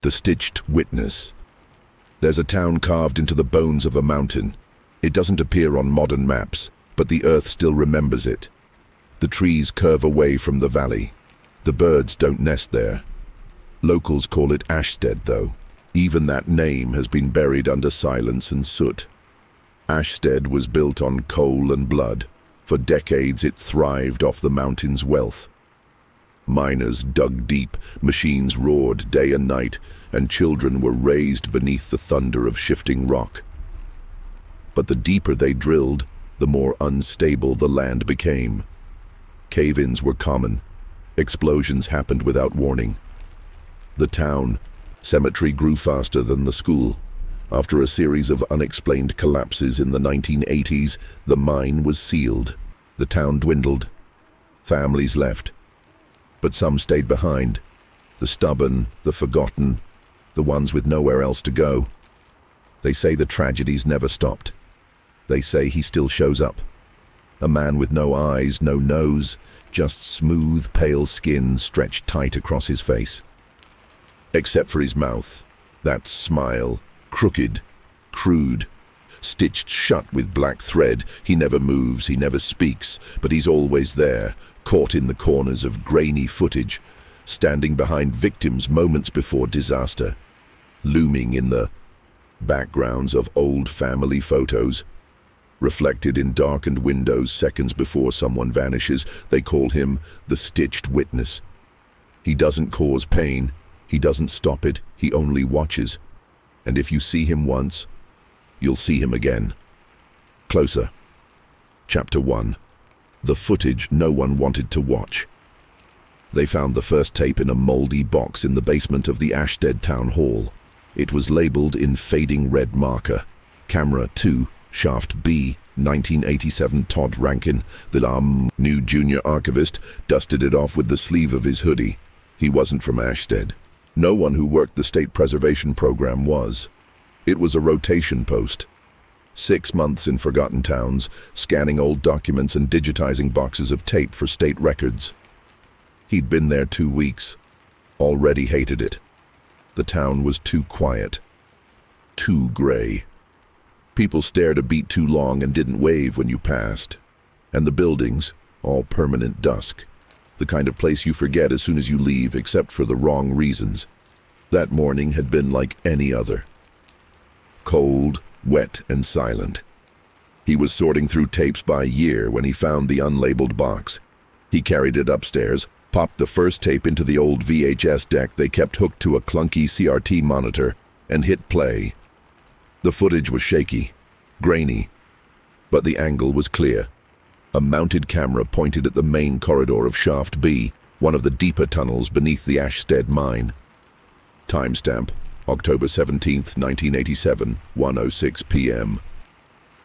The Stitched Witness. There's a town carved into the bones of a mountain. It doesn't appear on modern maps, but the earth still remembers it. The trees curve away from the valley. The birds don't nest there. Locals call it Ashstead, though. Even that name has been buried under silence and soot. Ashstead was built on coal and blood. For decades it thrived off the mountain's wealth. Miners dug deep, machines roared day and night, and children were raised beneath the thunder of shifting rock. But the deeper they drilled, the more unstable the land became. Cave-ins were common. Explosions happened without warning. The town cemetery grew faster than the school. After a series of unexplained collapses in the 1980s, the mine was sealed. The town dwindled. Families left. But some stayed behind. The stubborn, the forgotten, the ones with nowhere else to go. They say the tragedies never stopped. They say he still shows up. A man with no eyes, no nose, just smooth, pale skin stretched tight across his face. Except for his mouth, that smile, crooked, crude, stitched shut with black thread. He never moves, he never speaks, but he's always there, caught in the corners of grainy footage, standing behind victims moments before disaster, looming in the backgrounds of old family photos. Reflected in darkened windows seconds before someone vanishes, they call him the Stitched Witness. He doesn't cause pain, he doesn't stop it, he only watches. And if you see him once, you'll see him again. Closer. Chapter 1. The footage no one wanted to watch. They found the first tape in a moldy box in the basement of the Ashstead Town Hall. It was labeled in fading red marker. Camera 2, Shaft B, 1987. Todd Rankin, the new junior archivist, dusted it off with the sleeve of his hoodie. He wasn't from Ashstead. No one who worked the state preservation program was. It was a rotation post. 6 months in forgotten towns, scanning old documents and digitizing boxes of tape for state records. He'd been there 2 weeks. Already hated it. The town was too quiet. Too gray. People stared a beat too long and didn't wave when you passed. And the buildings, all permanent dusk. The kind of place you forget as soon as you leave, except for the wrong reasons. That morning had been like any other. Cold, wet, and silent. He was sorting through tapes by year when he found the unlabeled box. He carried it upstairs, popped the first tape into the old VHS deck they kept hooked to a clunky CRT monitor, and hit play. The footage was shaky, grainy, but the angle was clear. A mounted camera pointed at the main corridor of Shaft B, one of the deeper tunnels beneath the Ashstead mine. Timestamp, October 17th, 1987, 1:06 p.m.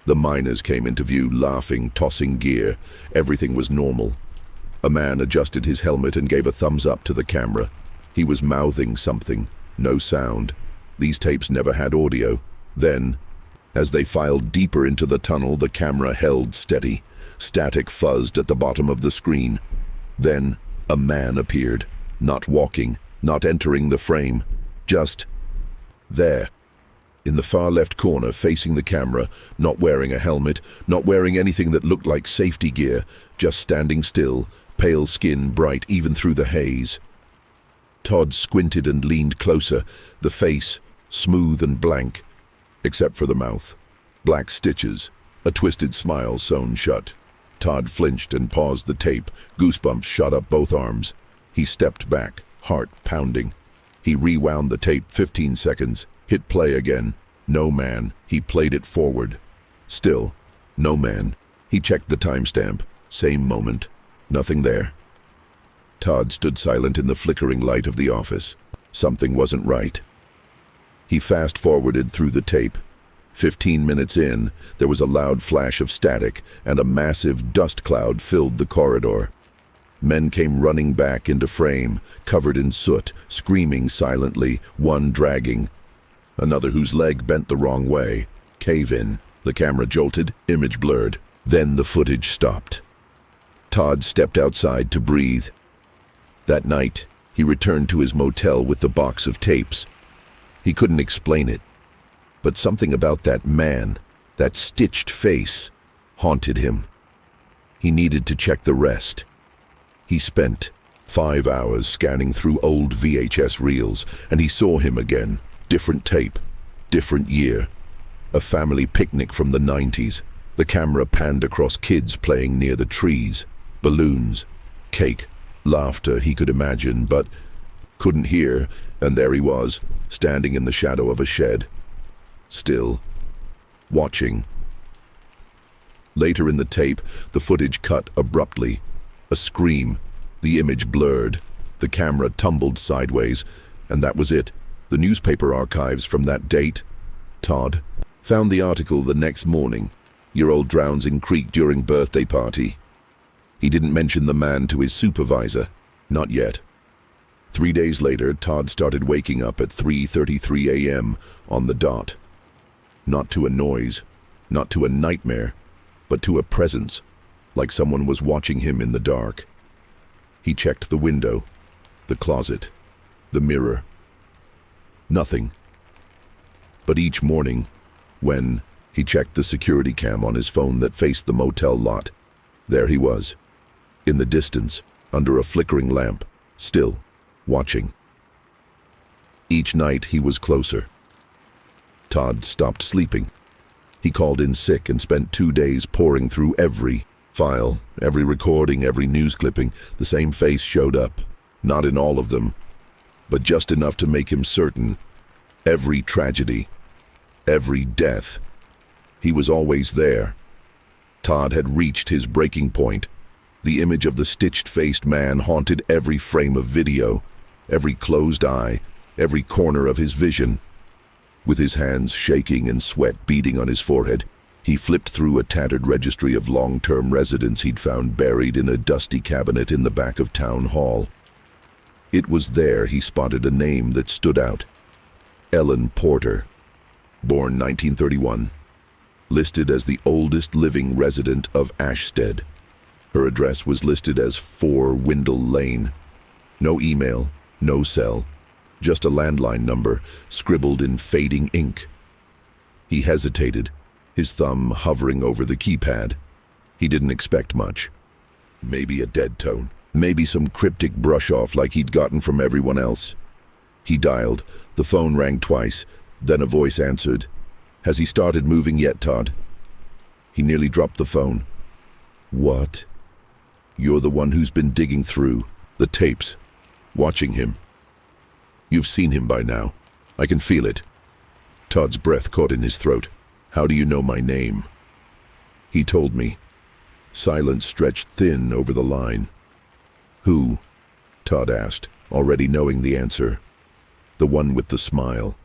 The miners came into view, laughing, tossing gear. Everything was normal. A man adjusted his helmet and gave a thumbs up to the camera. He was mouthing something, no sound. These tapes never had audio. Then, as they filed deeper into the tunnel, the camera held steady. Static fuzzed at the bottom of the screen. Then, a man appeared, not walking, not entering the frame, just there, in the far left corner, facing the camera, not wearing a helmet, not wearing anything that looked like safety gear, just standing still, pale skin bright even through the haze. Todd squinted and leaned closer, the face smooth and blank, except for the mouth. Black stitches, a twisted smile sewn shut. Todd flinched and paused the tape. Goosebumps shot up both arms. He stepped back, heart pounding. He rewound the tape 15 seconds, hit play again. No man. He played it forward. Still, no man. He checked the timestamp. Same moment. Nothing there. Todd stood silent in the flickering light of the office. Something wasn't right. He fast-forwarded through the tape. 15 minutes in, there was a loud flash of static, and a massive dust cloud filled the corridor. Men came running back into frame, covered in soot, screaming silently, one dragging, another whose leg bent the wrong way. Cave in. The camera jolted, image blurred. Then the footage stopped. Todd stepped outside to breathe. That night, he returned to his motel with the box of tapes. He couldn't explain it, but something about that man, that stitched face, haunted him. He needed to check the rest. He spent 5 hours scanning through old VHS reels, and he saw him again. Different tape, different year. A family picnic from the 90s. The camera panned across kids playing near the trees. Balloons, cake, laughter he could imagine, but couldn't hear, and there he was, standing in the shadow of a shed. Still, watching. Later in the tape, the footage cut abruptly. A scream, the image blurred, the camera tumbled sideways, and that was it. The newspaper archives from that date. Todd found the article the next morning. Year old drowns in creek during birthday party. He didn't mention the man to his supervisor. Not yet. 3 days later, Todd started waking up at 3:33 a.m. on the dot. Not to a noise, not to a nightmare, but to a presence, like someone was watching him in the dark. He checked the window, the closet, the mirror. Nothing. But each morning, when he checked the security cam on his phone that faced the motel lot, there he was, in the distance, under a flickering lamp, still, watching. Each night he was closer. Todd stopped sleeping. He called in sick and spent 2 days poring through every file, every recording, every news clipping. The same face showed up, not in all of them, but just enough to make him certain. Every tragedy, every death. He was always there. Todd had reached his breaking point. The image of the stitched-faced man haunted every frame of video, every closed eye, every corner of his vision. With his hands shaking and sweat beading on his forehead, he flipped through a tattered registry of long-term residents he'd found buried in a dusty cabinet in the back of Town Hall. It was there he spotted a name that stood out. Ellen Porter, born 1931, listed as the oldest living resident of Ashstead. Her address was listed as 4 Windle Lane. No email, no cell, just a landline number scribbled in fading ink. He hesitated, his thumb hovering over the keypad. He didn't expect much. Maybe a dead tone, maybe some cryptic brush-off like he'd gotten from everyone else. He dialed. The phone rang twice, then a voice answered. "Has he started moving yet, Todd?" He nearly dropped the phone. "What?" "You're the one who's been digging through the tapes, watching him. You've seen him by now. I can feel it." Todd's breath caught in his throat. "How do you know my name?" "He told me." Silence stretched thin over the line. "Who?" Todd asked, already knowing the answer. "The one with the smile."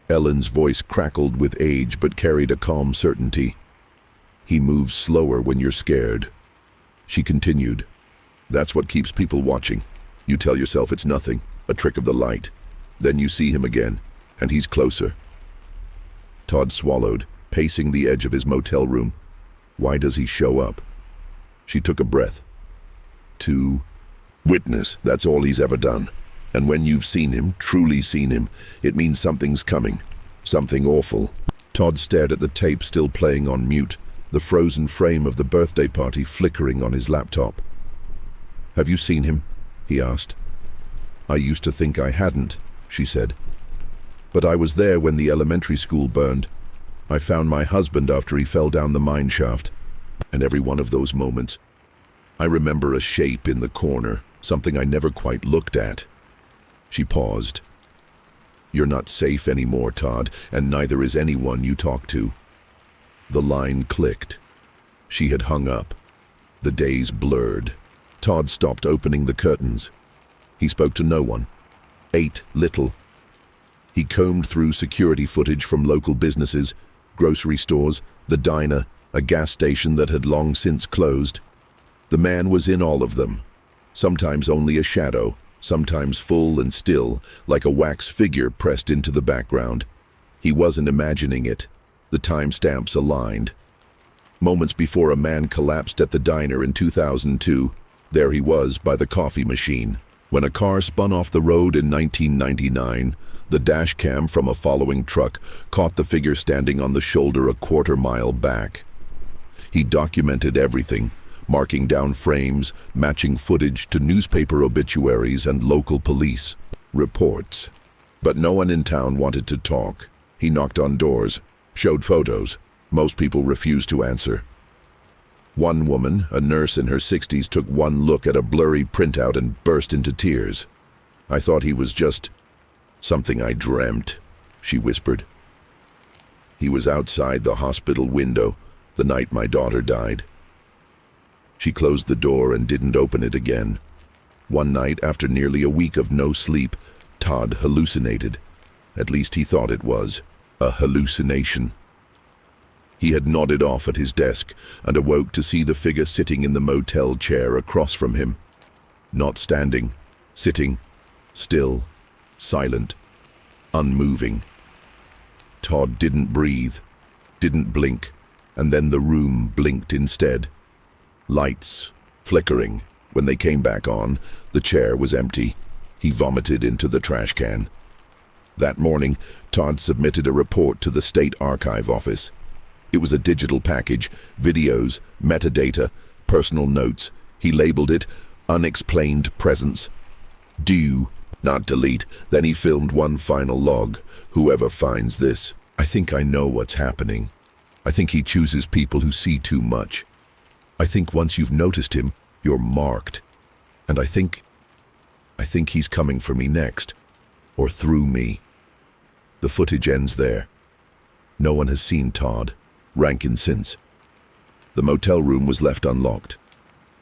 Ellen's voice crackled with age but carried a calm certainty. "He moves slower when you're scared." She continued, "That's what keeps people watching. You tell yourself it's nothing, a trick of the light. Then you see him again, and he's closer." Todd swallowed, pacing the edge of his motel room. Why does he show up? She took a breath. "To witness, that's all he's ever done. And when you've seen him, truly seen him, it means something's coming. Something awful." Todd stared at the tape still playing on mute, the frozen frame of the birthday party flickering on his laptop. "Have you seen him?" he asked. "I used to think I hadn't," she said. "But I was there when the elementary school burned. I found my husband after he fell down the mine shaft. And every one of those moments, I remember a shape in the corner, something I never quite looked at." She paused. "You're not safe anymore, Todd, and neither is anyone you talk to." The line clicked. She had hung up. The days blurred. Todd stopped opening the curtains. He spoke to no one. Ate little. He combed through security footage from local businesses, grocery stores, the diner, a gas station that had long since closed. The man was in all of them. Sometimes only a shadow, sometimes full and still, like a wax figure pressed into the background. He wasn't imagining it. The timestamps aligned. Moments before a man collapsed at the diner in 2002, there he was by the coffee machine, When a car spun off the road in 1999, the dash cam from a following truck caught the figure standing on the shoulder a quarter-mile back. He documented everything, marking down frames, matching footage to newspaper obituaries and local police reports. But no one in town wanted to talk. He knocked on doors, showed photos. Most people refused to answer. One woman, a nurse in her 60s, took one look at a blurry printout and burst into tears. "I thought he was just something I dreamt," she whispered. "He was outside the hospital window the night my daughter died." She closed the door and didn't open it again. One night, after nearly a week of no sleep, Todd hallucinated. At least he thought it was a hallucination. He had nodded off at his desk and awoke to see the figure sitting in the motel chair across from him. Not standing, sitting, still, silent, unmoving. Todd didn't breathe, didn't blink, and then the room blinked instead. Lights flickering. When they came back on, the chair was empty. He vomited into the trash can. That morning, Todd submitted a report to the state archive office. It was a digital package, videos, metadata, personal notes. He labeled it Unexplained Presence. Due, not delete. Then he filmed one final log. "Whoever finds this, I think I know what's happening. I think he chooses people who see too much. I think once you've noticed him, you're marked. And I think he's coming for me next. Or through me." The footage ends there. No one has seen Todd Rankin since. The motel room was left unlocked.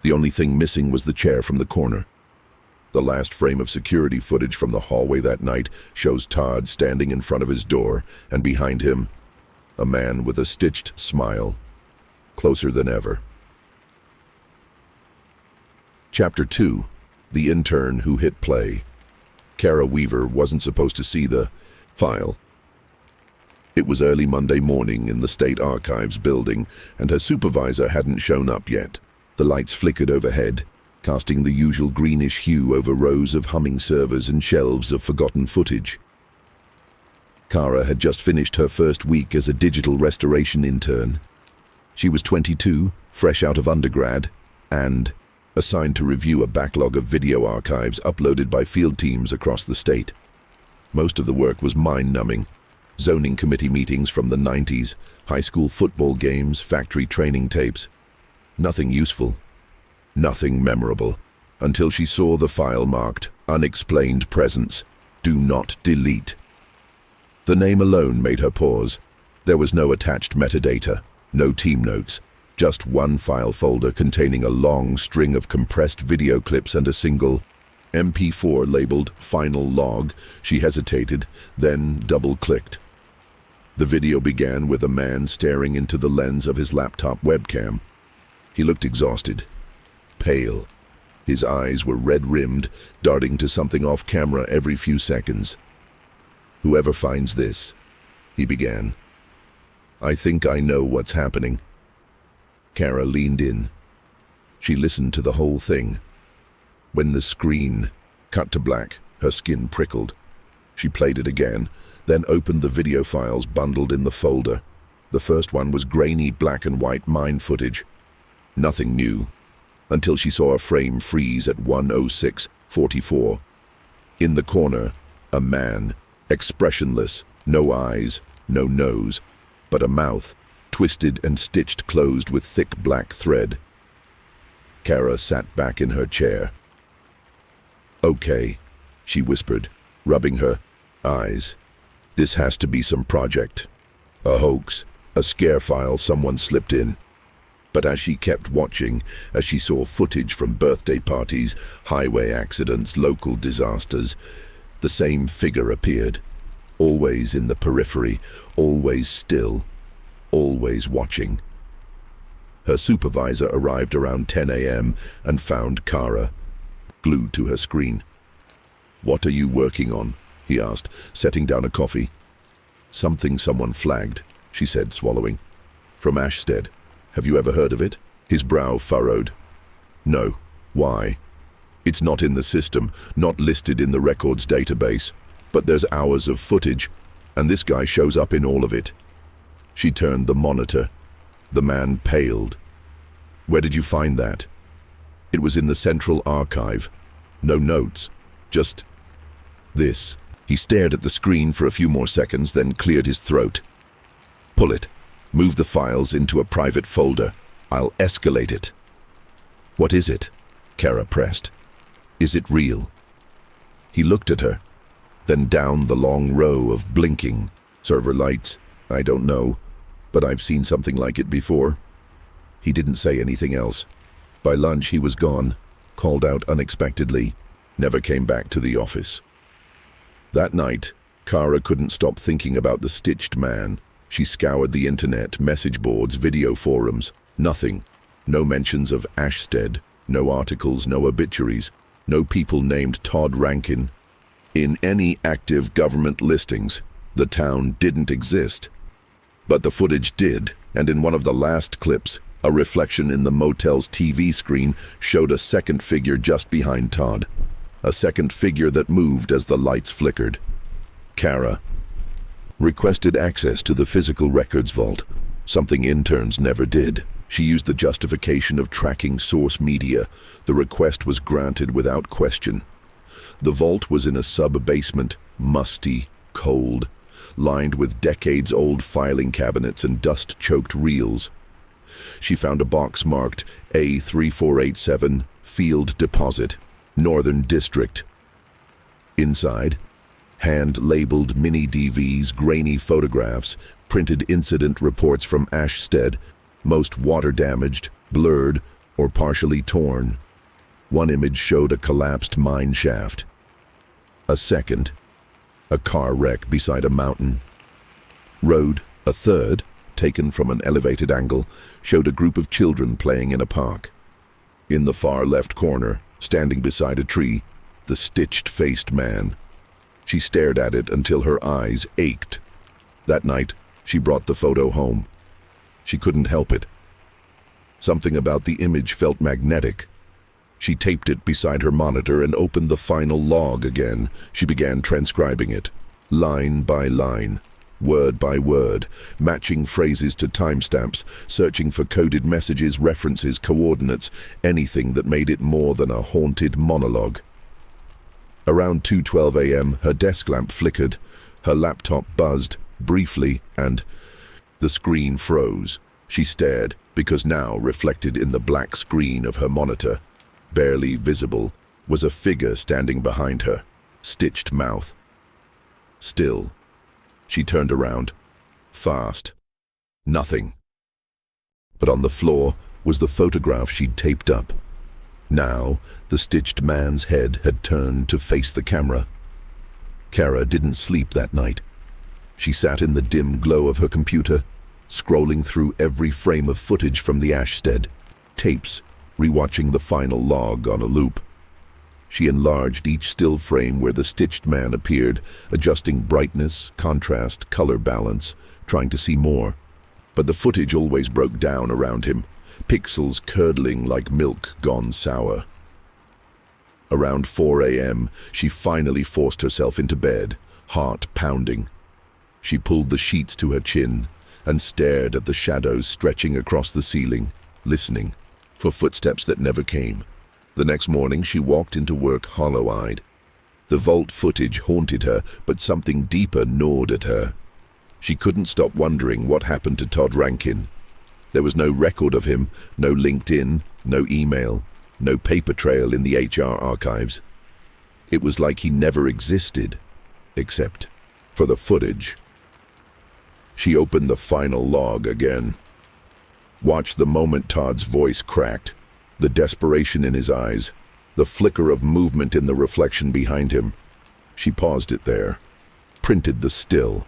The only thing missing was the chair from the corner. The last frame of security footage from the hallway that night shows Todd standing in front of his door, and behind him, a man with a stitched smile, closer than ever. Chapter 2. The Intern Who Hit Play. Kara Weaver wasn't supposed to see the file. It was early Monday morning in the State Archives building, and her supervisor hadn't shown up yet. The lights flickered overhead, casting the usual greenish hue over rows of humming servers and shelves of forgotten footage. Kara had just finished her first week as a digital restoration intern. She was 22, fresh out of undergrad, and assigned to review a backlog of video archives uploaded by field teams across the state. Most of the work was mind-numbing. Zoning committee meetings from the 90s, high school football games, factory training tapes. Nothing useful, nothing memorable, until she saw the file marked Unexplained Presence, Do Not Delete. The name alone made her pause. There was no attached metadata, no team notes, just one file folder containing a long string of compressed video clips and a single MP4 labeled Final Log. She hesitated, then double-clicked. The video began with a man staring into the lens of his laptop webcam. He looked exhausted, pale. His eyes were red-rimmed, darting to something off-camera every few seconds. "Whoever finds this," he began. "I think I know what's happening." Kara leaned in. She listened to the whole thing. When the screen cut to black, her skin prickled. She played it again, then opened the video files bundled in the folder. The first one was grainy black and white mine footage. Nothing new, until she saw a frame freeze at 1:06:44. In the corner, a man, expressionless, no eyes, no nose, but a mouth, twisted and stitched closed with thick black thread. Kara sat back in her chair. "Okay," she whispered, rubbing her eyes. "This has to be some project. A hoax, a scare file someone slipped in." But as she kept watching, as she saw footage from birthday parties, highway accidents, local disasters, the same figure appeared, always in the periphery, always still, always watching. Her supervisor arrived around 10 a.m. and found Kara glued to her screen. "What are you working on?" he asked, setting down a coffee. "Something someone flagged," she said, swallowing. "From Ashstead. Have you ever heard of it?" His brow furrowed. "No. Why?" It's not in the system, not listed in the records database, but there's hours of footage, and this guy shows up in all of it. She turned the monitor. The man paled. Where did you find that? It was in the central archive. No notes, just this. He stared at the screen for a few more seconds, then cleared his throat. Pull it. Move the files into a private folder. I'll escalate it. What is it? Kara pressed. Is it real? He looked at her, then down the long row of blinking server lights. I don't know, but I've seen something like it before. He didn't say anything else. By lunch he was gone, called out unexpectedly, never came back to the office. That night, Kara couldn't stop thinking about the stitched man. She scoured the internet, message boards, video forums. Nothing. No mentions of Ashstead, no articles, no obituaries, no people named Todd Rankin. In any active government listings, the town didn't exist. But the footage did, and in one of the last clips, a reflection in the motel's TV screen showed a second figure just behind Todd. A second figure that moved as the lights flickered. Kara requested access to the physical records vault, something interns never did. She used the justification of tracking source media. The request was granted without question. The vault was in a sub-basement, musty, cold, lined with decades-old filing cabinets and dust-choked reels. She found a box marked A3487, Field Deposit, Northern District. Inside, hand-labeled mini-DVs, grainy photographs, printed incident reports from Ashstead, most water-damaged, blurred, or partially torn. One image showed a collapsed mine shaft. A second, a car wreck beside a mountain. A third, taken from an elevated angle, showed a group of children playing in a park. In the far left corner, standing beside a tree, the stitched-faced man. She stared at it until her eyes ached. That night, she brought the photo home. She couldn't help it. Something about the image felt magnetic. She taped it beside her monitor and opened the final log again. She began transcribing it, line by line, word by word, matching phrases to timestamps, searching for coded messages, references, coordinates, anything that made it more than a haunted monologue. Around 2:12 a.m., her desk lamp flickered, her laptop buzzed, briefly, and the screen froze. She stared, because now, reflected in the black screen of her monitor, barely visible, was a figure standing behind her, stitched mouth. Still. She turned around. Fast. Nothing. But on the floor was the photograph she'd taped up. Now, the stitched man's head had turned to face the camera. Kara didn't sleep that night. She sat in the dim glow of her computer, scrolling through every frame of footage from the Ashstead tapes, rewatching the final log on a loop. She enlarged each still frame where the stitched man appeared, adjusting brightness, contrast, color balance, trying to see more. But the footage always broke down around him, pixels curdling like milk gone sour. Around 4 a.m., she finally forced herself into bed, heart pounding. She pulled the sheets to her chin and stared at the shadows stretching across the ceiling, listening for footsteps that never came. The next morning, she walked into work hollow-eyed. The vault footage haunted her, but something deeper gnawed at her. She couldn't stop wondering what happened to Todd Rankin. There was no record of him, no LinkedIn, no email, no paper trail in the HR archives. It was like he never existed, except for the footage. She opened the final log again. Watched the moment Todd's voice cracked, the desperation in his eyes, the flicker of movement in the reflection behind him. She paused it there, printed the still,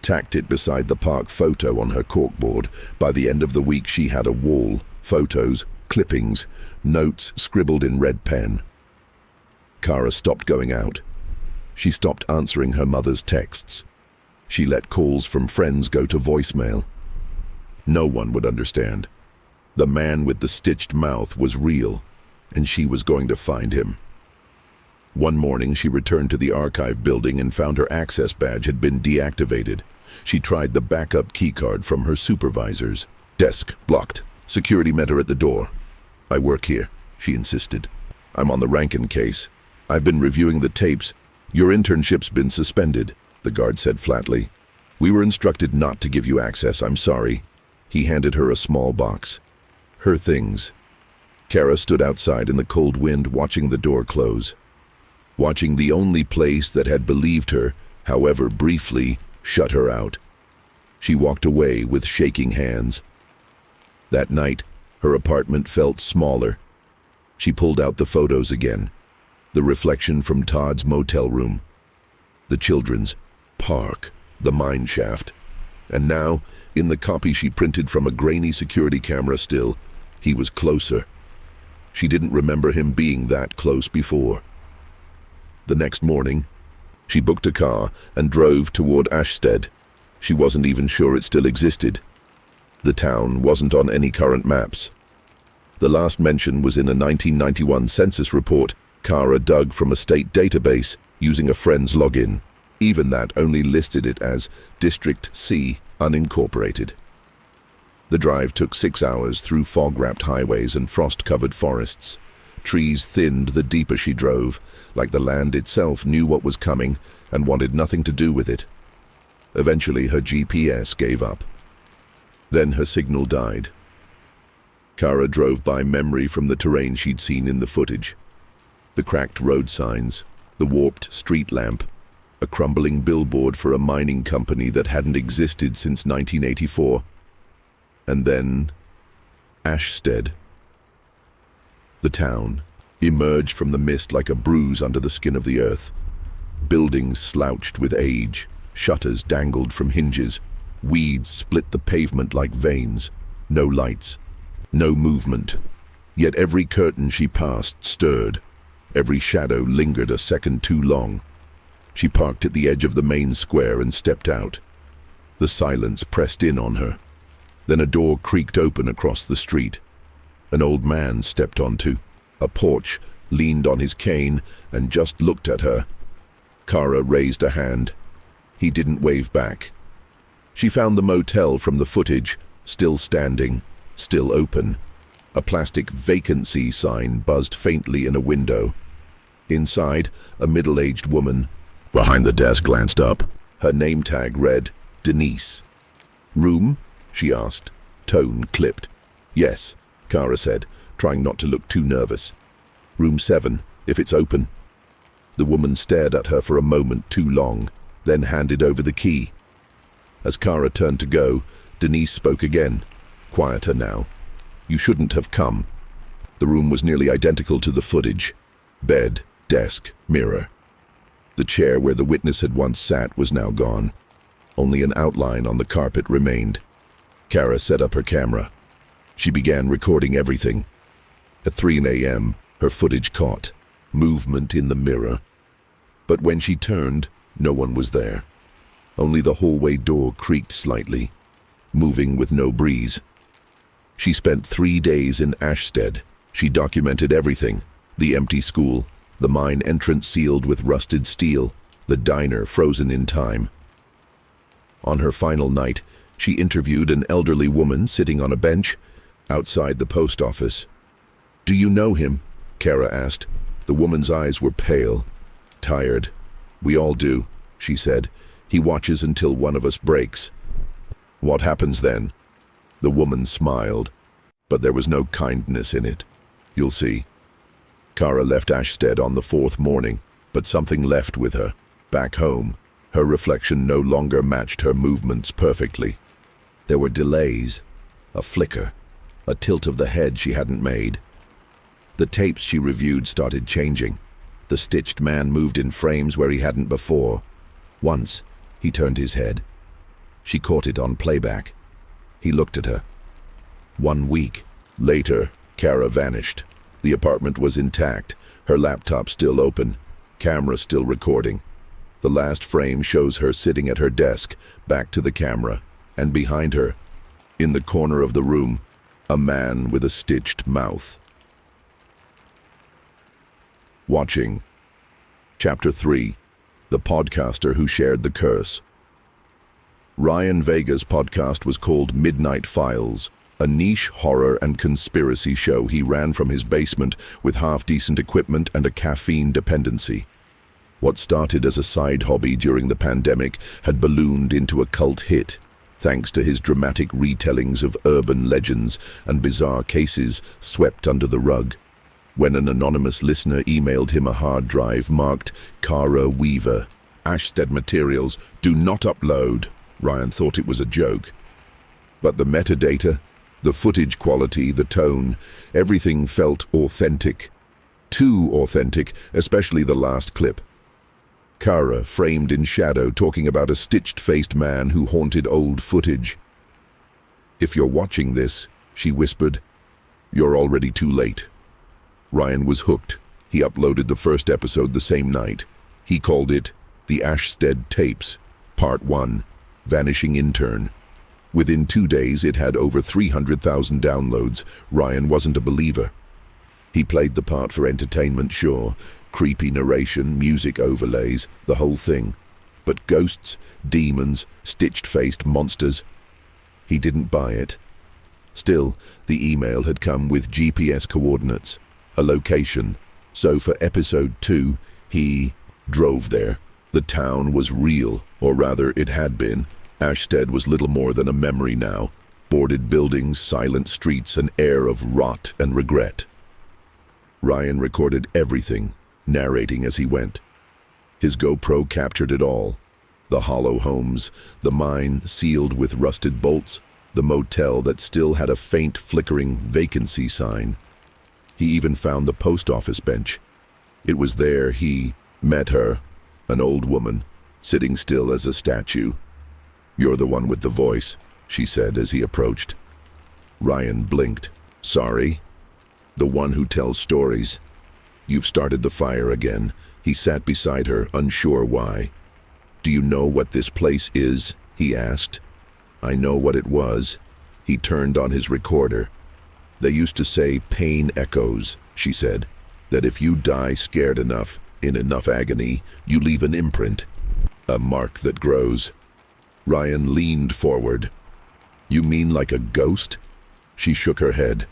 tacked it beside the park photo on her corkboard. By the end of the week, she had a wall, photos, clippings, notes scribbled in red pen. Kara stopped going out. She stopped answering her mother's texts. She let calls from friends go to voicemail. No one would understand. The man with the stitched mouth was real. and she was going to find him. One morning, she returned to the archive building and found her access badge had been deactivated. She tried the backup keycard from her supervisor's desk. Blocked. Security met her at the door. "I work here," she insisted. "I'm on the Rankin case. I've been reviewing the tapes. Your internship's been suspended," the guard said flatly. "We were instructed not to give you access. I'm sorry." He handed her a small box. Her things. Kara stood outside in the cold wind, watching the door close. Watching the only place that had believed her, however briefly, shut her out. She walked away with shaking hands. That night, her apartment felt smaller. She pulled out the photos again. The reflection from Todd's motel room. The children's park. The mine shaft. And now, in the copy she printed from a grainy security camera still, he was closer. She didn't remember him being that close before. The next morning, she booked a car and drove toward Ashstead. She wasn't even sure it still existed. The town wasn't on any current maps. The last mention was in a 1991 census report Kara dug from a state database using a friend's login. Even that only listed it as District C, unincorporated. The drive took 6 hours through fog-wrapped highways and frost-covered forests. Trees thinned the deeper she drove, like the land itself knew what was coming and wanted nothing to do with it. Eventually, her GPS gave up. Then her signal died. Kara drove by memory from the terrain she'd seen in the footage. The cracked road signs, the warped street lamp, a crumbling billboard for a mining company that hadn't existed since 1984. And then, Ashstead. The town emerged from the mist like a bruise under the skin of the earth. Buildings slouched with age, shutters dangled from hinges, weeds split the pavement like veins. No lights, no movement. Yet every curtain she passed stirred. Every shadow lingered a second too long. She parked at the edge of the main square and stepped out. The silence pressed in on her. Then a door creaked open across the street. An old man stepped onto a porch, leaned on his cane, and just looked at her. Kara raised a hand. He didn't wave back. She found the motel from the footage, still standing, still open. A plastic vacancy sign buzzed faintly in a window. Inside, a middle-aged woman behind the desk glanced up. Her name tag read, Denise. "Room?" she asked, tone clipped. "Yes," Kara said, trying not to look too nervous. "Room 7, if it's open." The woman stared at her for a moment too long, then handed over the key. As Kara turned to go, Denise spoke again, quieter now. "You shouldn't have come." The room was nearly identical to the footage. Bed, desk, mirror. The chair where the witness had once sat was now gone. Only an outline on the carpet remained. Kara set up her camera. She began recording everything. At 3 a.m., her footage caught movement in the mirror. But when she turned, no one was there. Only the hallway door creaked slightly, moving with no breeze. She spent 3 days in Ashstead. She documented everything: the empty school, the mine entrance sealed with rusted steel, the diner frozen in time. On her final night, she interviewed an elderly woman sitting on a bench outside the post office. "Do you know him?" Kara asked. The woman's eyes were pale, tired. "We all do," she said. "He watches until one of us breaks." "What happens then?" The woman smiled, but there was no kindness in it. "You'll see." Kara left Ashstead on the 4th morning, but something left with her. Back home, her reflection no longer matched her movements perfectly. There were delays, a flicker, a tilt of the head she hadn't made. The tapes she reviewed started changing. The stitched man moved in frames where he hadn't before. Once, he turned his head. She caught it on playback. He looked at her. 1 week later, Kara vanished. The apartment was intact, her laptop still open, camera still recording. The last frame shows her sitting at her desk, back to the camera, and behind her, in the corner of the room, a man with a stitched mouth. Watching. Chapter 3. The Podcaster Who Shared the Curse. Ryan Vega's podcast was called Midnight Files, a niche horror and conspiracy show he ran from his basement with half-decent equipment and a caffeine dependency. What started as a side hobby during the pandemic had ballooned into a cult hit, thanks to his dramatic retellings of urban legends and bizarre cases swept under the rug. When an anonymous listener emailed him a hard drive marked Cara Weaver, Ashstead materials, do not upload, Ryan thought it was a joke. But the metadata, the footage quality, the tone, everything felt authentic. Too authentic, especially the last clip. Cara, framed in shadow, talking about a stitched-faced man who haunted old footage. "If you're watching this," she whispered, "you're already too late." Ryan was hooked. He uploaded the first episode the same night. He called it The Ashstead Tapes, Part 1, Vanishing Intern. Within 2 days, it had over 300,000 downloads. Ryan wasn't a believer. He played the part for entertainment, sure. Creepy narration, music overlays, the whole thing. But ghosts, demons, stitched-faced monsters. He didn't buy it. Still, the email had come with GPS coordinates, a location. So for episode 2, he drove there. The town was real, or rather it had been. Ashstead was little more than a memory now. Boarded buildings, silent streets, an air of rot and regret. Ryan recorded everything, narrating as he went. His GoPro captured it all. The hollow homes, the mine sealed with rusted bolts, the motel that still had a faint flickering vacancy sign. He even found the post office bench. It was there he met her, an old woman, sitting still as a statue. "You're the one with the voice," she said as he approached. Ryan blinked. "Sorry?" "The one who tells stories." "You've started the fire again." He sat beside her, unsure why. "Do you know what this place is?" he asked. "I know what it was." He turned on his recorder. "They used to say pain echoes," she said, "that if you die scared enough, in enough agony, you leave an imprint, a mark that grows." Ryan leaned forward. "You mean like a ghost?" She shook her head.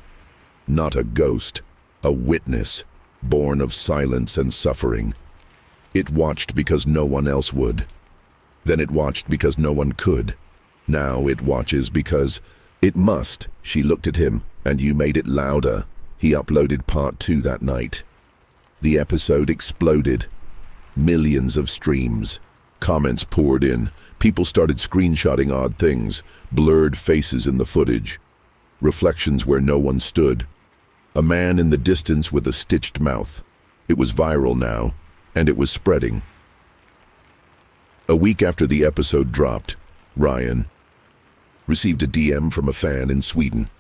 "Not a ghost, a witness, born of silence and suffering. It watched because no one else would. Then it watched because no one could. Now it watches because it must." She looked at him. "And you made it louder." He uploaded part 2 that night. The episode exploded. Millions of streams. Comments poured in. People started screenshotting odd things, blurred faces in the footage, reflections where no one stood. A man in the distance with a stitched mouth. It was viral now, and it was spreading. A week after the episode dropped, Ryan received a DM from a fan in Sweden.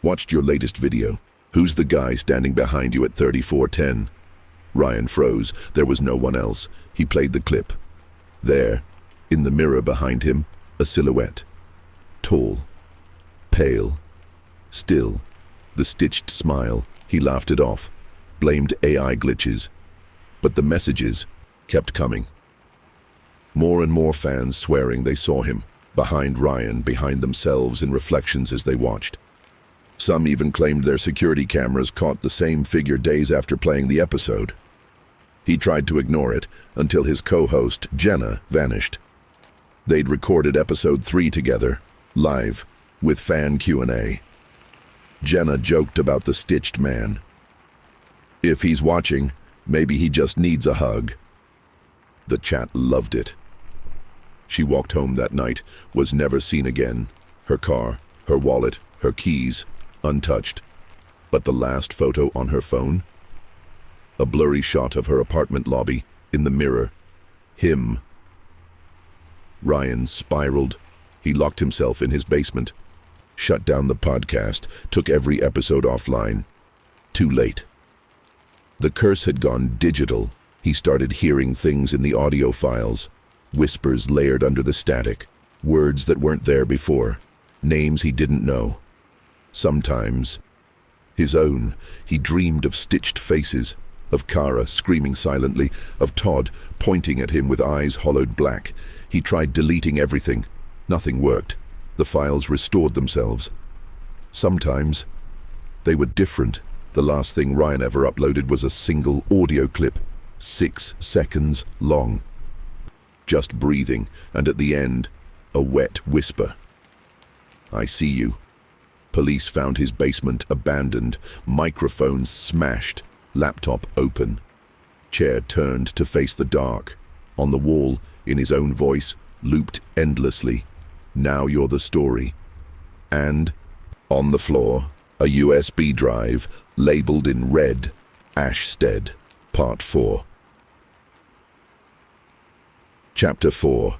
"Watched your latest video. Who's the guy standing behind you at 3410? Ryan froze. There was no one else. He played the clip. There, in the mirror behind him, a silhouette. Tall, pale, still. The stitched smile, he laughed it off, blamed AI glitches. But the messages kept coming. More and more fans swearing they saw him, behind Ryan, behind themselves in reflections as they watched. Some even claimed their security cameras caught the same figure days after playing the episode. He tried to ignore it until his co-host, Jenna, vanished. They'd recorded episode 3 together, live, with fan Q&A. Jenna joked about the stitched man. "If he's watching, maybe he just needs a hug." The chat loved it. She walked home that night, was never seen again. Her car, her wallet, her keys, untouched. But the last photo on her phone? A blurry shot of her apartment lobby, in the mirror. Him. Ryan spiraled. He locked himself in his basement, shut down the podcast, took every episode offline. Too late. The curse had gone digital. He started hearing things in the audio files, whispers layered under the static, words that weren't there before, names he didn't know. Sometimes, his own, he dreamed of stitched faces, of Kara screaming silently, of Todd pointing at him with eyes hollowed black. He tried deleting everything. Nothing worked. The files restored themselves. Sometimes they were different. The last thing Ryan ever uploaded was a single audio clip, 6 seconds long. Just breathing, and at the end, a wet whisper. "I see you." Police found his basement abandoned, microphone smashed, laptop open. Chair turned to face the dark. On the wall, in his own voice, looped endlessly. "Now you're the story." And, on the floor, a USB drive, labeled in red, Ashstead, Part 4. Chapter 4.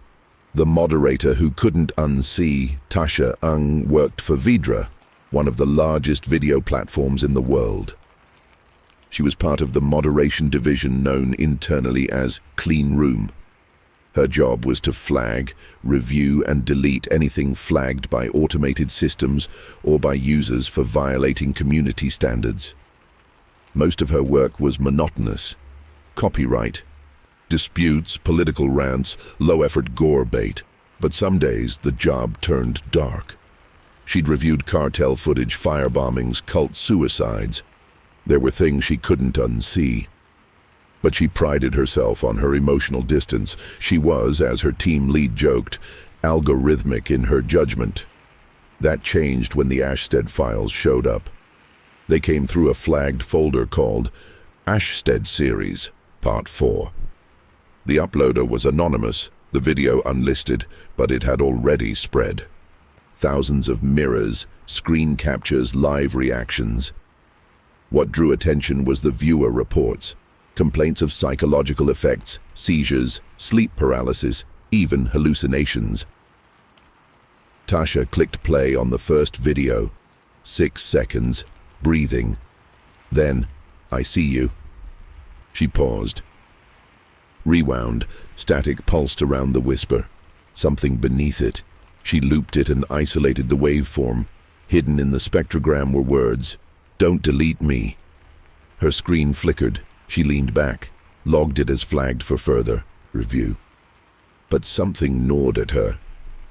The moderator who couldn't unsee. Tasha Ung worked for Vidra, one of the largest video platforms in the world. She was part of the moderation division known internally as Clean Room. Her job was to flag, review, and delete anything flagged by automated systems or by users for violating community standards. Most of her work was monotonous. Copyright, disputes, political rants, low-effort gore bait. But some days the job turned dark. She'd reviewed cartel footage, firebombings, cult suicides. There were things she couldn't unsee. But she prided herself on her emotional distance. She was, as her team lead joked, algorithmic in her judgment. That changed when the Ashstead files showed up. They came through a flagged folder called Ashstead Series, Part 4. The uploader was anonymous, the video unlisted, but it had already spread. Thousands of mirrors, screen captures, live reactions. What drew attention was the viewer reports. Complaints of psychological effects, seizures, sleep paralysis, even hallucinations. Tasha clicked play on the first video. 6 seconds, breathing. Then, "I see you." She paused. Rewound, static pulsed around the whisper. Something beneath it. She looped it and isolated the waveform. Hidden in the spectrogram were words, "Don't delete me." Her screen flickered. She leaned back, logged it as flagged for further review. But something gnawed at her.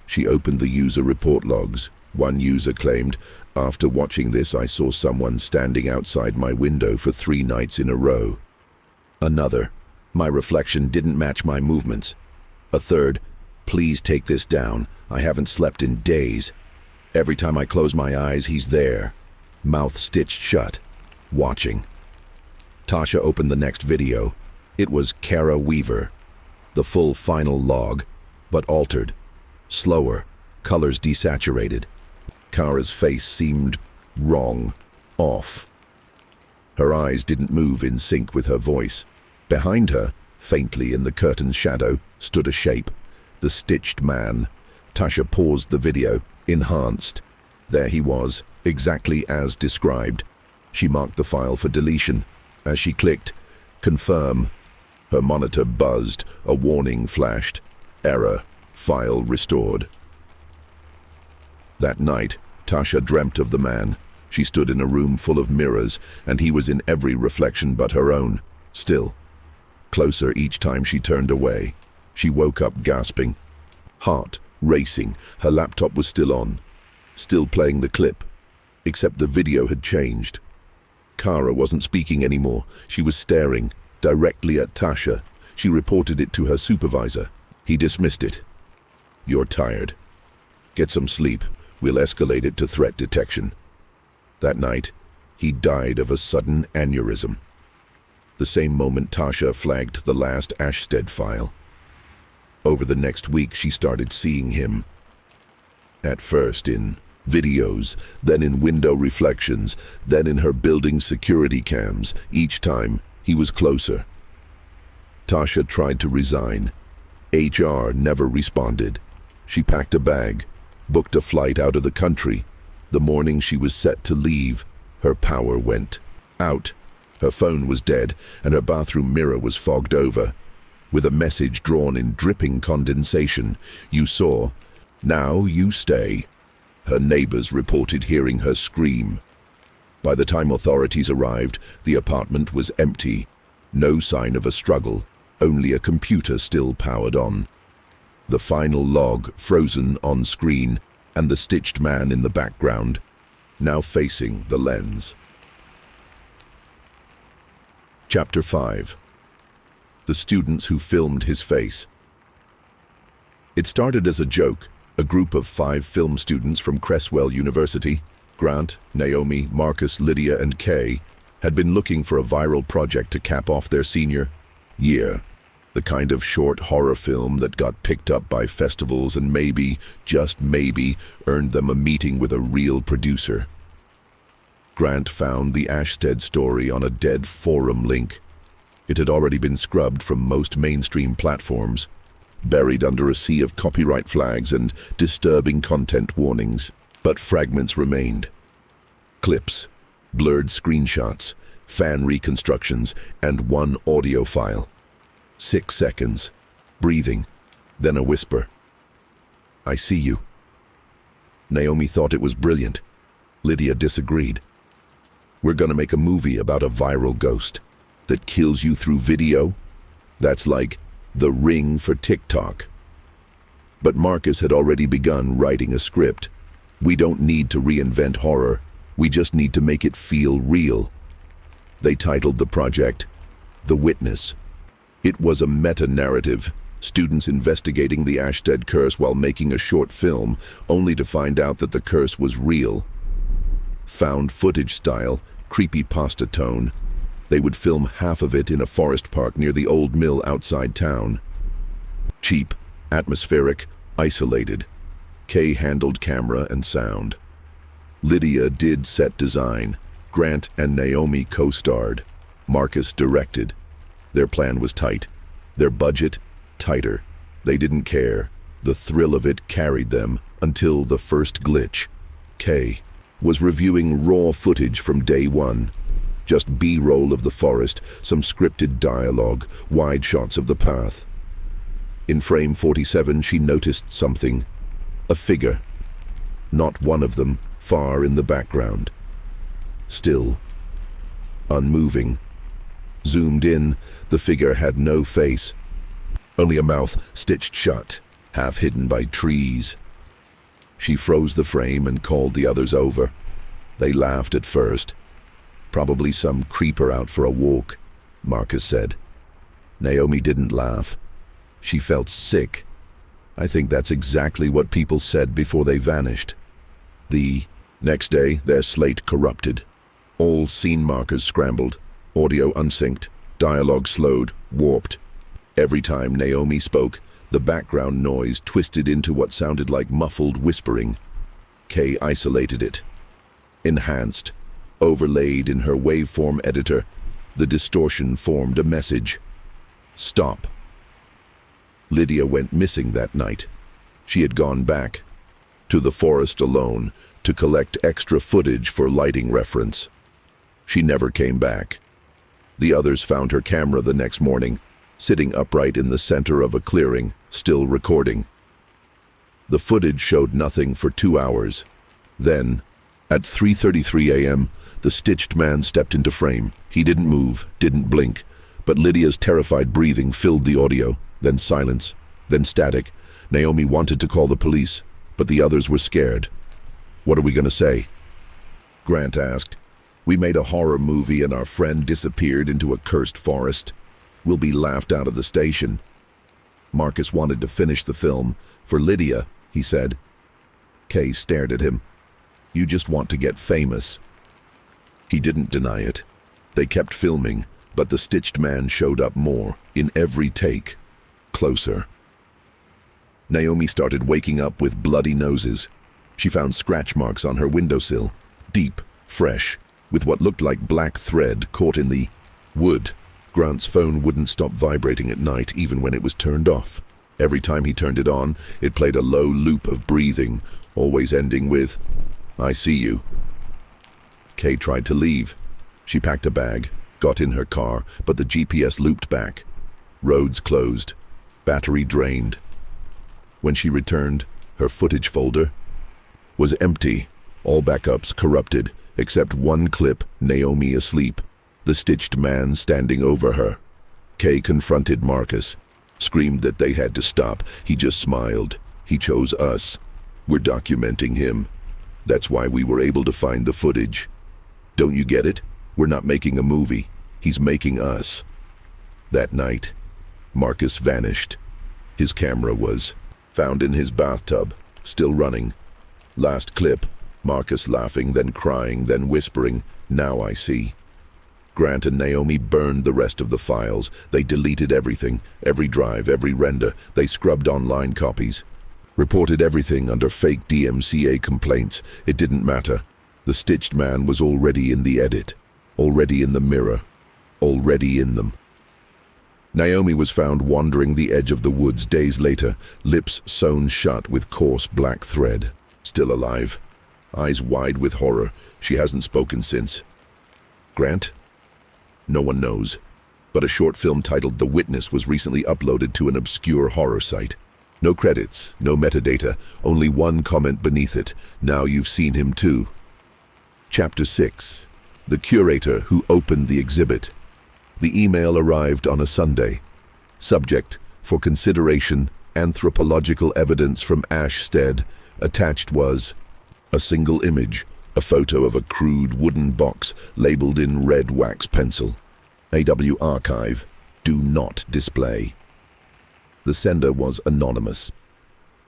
She opened the user report logs. One user claimed, "After watching this, I saw someone standing outside my window for 3 nights in a row." Another, "My reflection didn't match my movements." A third, "Please take this down. I haven't slept in days. Every time I close my eyes, he's there." Mouth stitched shut, watching. Tasha opened the next video. It was Kara Weaver. The full final log, but altered. Slower, colors desaturated. Kara's face seemed wrong, off. Her eyes didn't move in sync with her voice. Behind her, faintly in the curtain's shadow, stood a shape. The stitched man. Tasha paused the video, enhanced. There he was, exactly as described. She marked the file for deletion. As she clicked, confirm, her monitor buzzed, a warning flashed. Error, file restored. That night, Tasha dreamt of the man. She stood in a room full of mirrors, and he was in every reflection but her own. Still, closer each time she turned away. She woke up gasping, heart racing. Her laptop was still on, still playing the clip, except the video had changed. Kara wasn't speaking anymore. She was staring directly at Tasha. She reported it to her supervisor. He dismissed it. "You're tired. Get some sleep. We'll escalate it to threat detection." That night, he died of a sudden aneurysm. The same moment Tasha flagged the last Ashstead file. Over the next week, she started seeing him. At first in videos, then in window reflections, then in her building security cams. Each time, he was closer. Tasha tried to resign. HR never responded. She packed a bag, booked a flight out of the country. The morning she was set to leave, her power went out. Her phone was dead, and her bathroom mirror was fogged over. With a message drawn in dripping condensation, "You saw. Now you stay." Her neighbors reported hearing her scream. By the time authorities arrived, the apartment was empty. No sign of a struggle, only a computer still powered on. The final log frozen on screen, and the stitched man in the background, now facing the lens. Chapter 5. The students who filmed his face. It started as a joke. A group of 5 film students from Cresswell University, Grant, Naomi, Marcus, Lydia, and Kay, had been looking for a viral project to cap off their senior year. The kind of short horror film that got picked up by festivals and maybe, just maybe, earned them a meeting with a real producer. Grant found the Ashted story on a dead forum link. It had already been scrubbed from most mainstream platforms, buried under a sea of copyright flags and disturbing content warnings. But fragments remained. Clips, blurred screenshots, fan reconstructions, and one audio file. 6 seconds, breathing, then a whisper. "I see you." Naomi thought it was brilliant. Lydia disagreed. "We're gonna make a movie about a viral ghost that kills you through video? That's like The Ring for TikTok." But Marcus had already begun writing a script. "We don't need to reinvent horror. We just need to make it feel real." They titled the project The Witness. It was a meta-narrative, students investigating the Ashted curse while making a short film, only to find out that the curse was real. Found footage style, creepypasta tone. They would film half of it in a forest park near the old mill outside town. Cheap, atmospheric, isolated. Kay handled camera and sound. Lydia did set design. Grant and Naomi co-starred. Marcus directed. Their plan was tight. Their budget, tighter. They didn't care. The thrill of it carried them until the first glitch. Kay was reviewing raw footage from day one. Just B-roll of the forest, some scripted dialogue, wide shots of the path. In frame 47, she noticed something. A figure. Not one of them, far in the background. Still. Unmoving. Zoomed in, the figure had no face. Only a mouth stitched shut, half hidden by trees. She froze the frame and called the others over. They laughed at first. "Probably some creeper out for a walk," Marcus said. Naomi didn't laugh. She felt sick. "I think that's exactly what people said before they vanished." The next day, their slate corrupted. All scene markers scrambled, audio unsynced, dialogue slowed, warped. Every time Naomi spoke, the background noise twisted into what sounded like muffled whispering. Kay isolated it. Enhanced, overlaid in her waveform editor, the distortion formed a message. "Stop." Lydia went missing that night. She had gone back to the forest alone to collect extra footage for lighting reference. She never came back. The others found her camera the next morning, sitting upright in the center of a clearing, still recording. The footage showed nothing for 2 hours. Then, at 3:33 a.m., the stitched man stepped into frame. He didn't move, didn't blink, but Lydia's terrified breathing filled the audio, then silence, then static. Naomi wanted to call the police, but the others were scared. "What are we going to say?" Grant asked. "We made a horror movie and our friend disappeared into a cursed forest. We'll be laughed out of the station." Marcus wanted to finish the film. "For Lydia," he said. Kay stared at him. "You just want to get famous." He didn't deny it. They kept filming, but the stitched man showed up more, in every take. Closer. Naomi started waking up with bloody noses. She found scratch marks on her windowsill, deep, fresh, with what looked like black thread caught in the wood. Grant's phone wouldn't stop vibrating at night, even when it was turned off. Every time he turned it on, it played a low loop of breathing, always ending with, "I see you." Kay tried to leave. She packed a bag, got in her car, but the GPS looped back. Roads closed. Battery drained. When she returned, her footage folder was empty, all backups corrupted, except one clip, Naomi asleep. the stitched man standing over her. Kay confronted Marcus, screamed that they had to stop. He just smiled. He chose us. We're documenting him. That's why we were able to find the footage. Don't you get it? We're not making a movie. He's making us. That night, Marcus vanished. His camera was found in his bathtub, still running. Last clip, Marcus laughing, then crying, then whispering, "Now I see." Grant and Naomi burned the rest of the files. They deleted everything, every drive, every render. They scrubbed online copies. Reported everything under fake DMCA complaints. It didn't matter. The stitched man was already in the edit, already in the mirror, already in them. Naomi was found wandering the edge of the woods days later, lips sewn shut with coarse black thread. Still alive, eyes wide with horror. She hasn't spoken since. Grant? No one knows. But a short film titled The Witness was recently uploaded to an obscure horror site. No credits, no metadata, only one comment beneath it. Now you've seen him too. Chapter 6. The curator who opened the exhibit. The email arrived on a Sunday. Subject: for consideration, anthropological evidence from Ashstead. Attached was a single image, a photo of a crude wooden box labeled in red wax pencil. AW Archive, do not display. The sender was anonymous.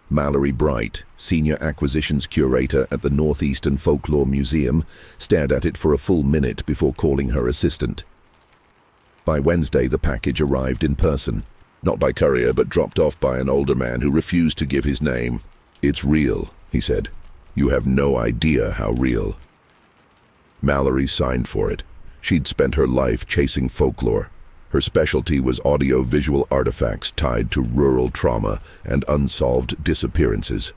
Mallory Bright, Senior Acquisitions Curator at the Northeastern Folklore Museum, stared at it for a full minute before calling her assistant. By Wednesday, the package arrived in person. Not by courier, but dropped off by an older man who refused to give his name. "It's real," he said. "You have no idea how real." Mallory signed for it. She'd spent her life chasing folklore. Her specialty was audio-visual artifacts tied to rural trauma and unsolved disappearances.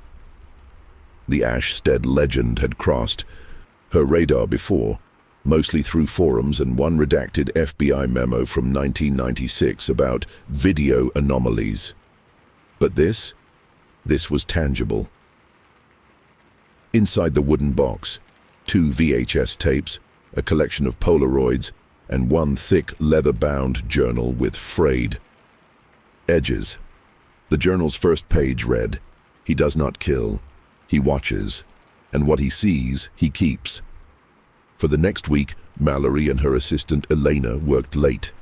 The Ashstead legend had crossed her radar before, mostly through forums and one redacted FBI memo from 1996 about video anomalies. But this was tangible. Inside the wooden box, 2 VHS tapes, a collection of Polaroids, and one thick leather-bound journal with frayed edges. The journal's first page read, "He does not kill, he watches, and what he sees, he keeps." For the next week, Mallory and her assistant Elena worked late.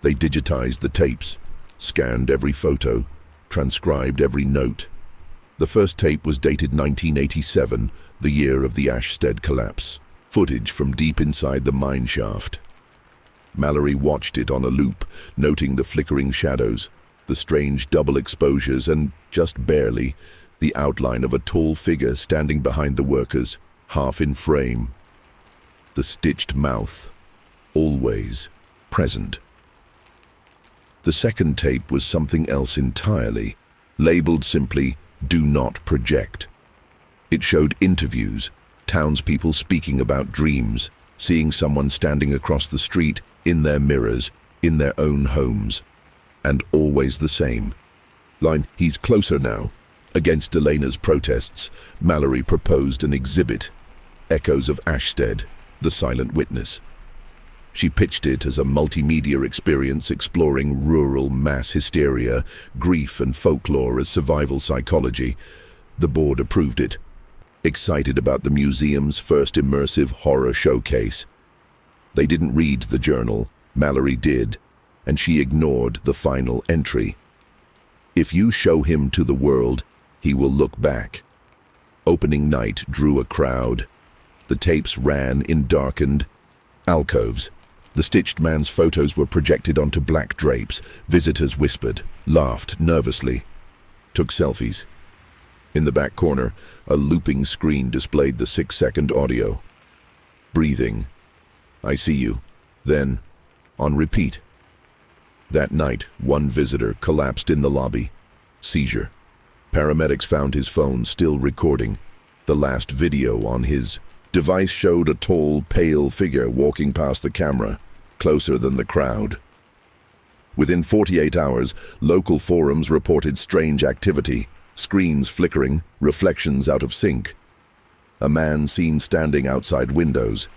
They digitized the tapes, scanned every photo, transcribed every note. The first tape was dated 1987, the year of the Ashstead collapse. Footage from deep inside the mine shaft. Mallory watched it on a loop, noting the flickering shadows, the strange double exposures, and, just barely, the outline of a tall figure standing behind the workers, half in frame. The stitched mouth, always present. The second tape was something else entirely, labeled simply, "Do not project." It showed interviews, townspeople speaking about dreams, seeing someone standing across the street, in their mirrors, in their own homes. And always the same. Line, "He's closer now." Against Elena's protests, Mallory proposed an exhibit, Echoes of Ashstead, the Silent Witness. She pitched it as a multimedia experience exploring rural mass hysteria, grief and folklore as survival psychology. The board approved it, excited about the museum's first immersive horror showcase. They didn't read the journal, Mallory did, and she ignored the final entry. "If you show him to the world, he will look back." Opening night drew a crowd. The tapes ran in darkened alcoves. The stitched man's photos were projected onto black drapes. Visitors whispered, laughed nervously, took selfies. In the back corner, a looping screen displayed the 6-second audio. Breathing. "I see you." Then, on repeat. That night, one visitor collapsed in the lobby. Seizure. Paramedics found his phone still recording. The last video on his device showed a tall, pale figure walking past the camera, closer than the crowd. Within 48 hours, local forums reported strange activity, screens flickering, reflections out of sync. A man seen standing outside windows.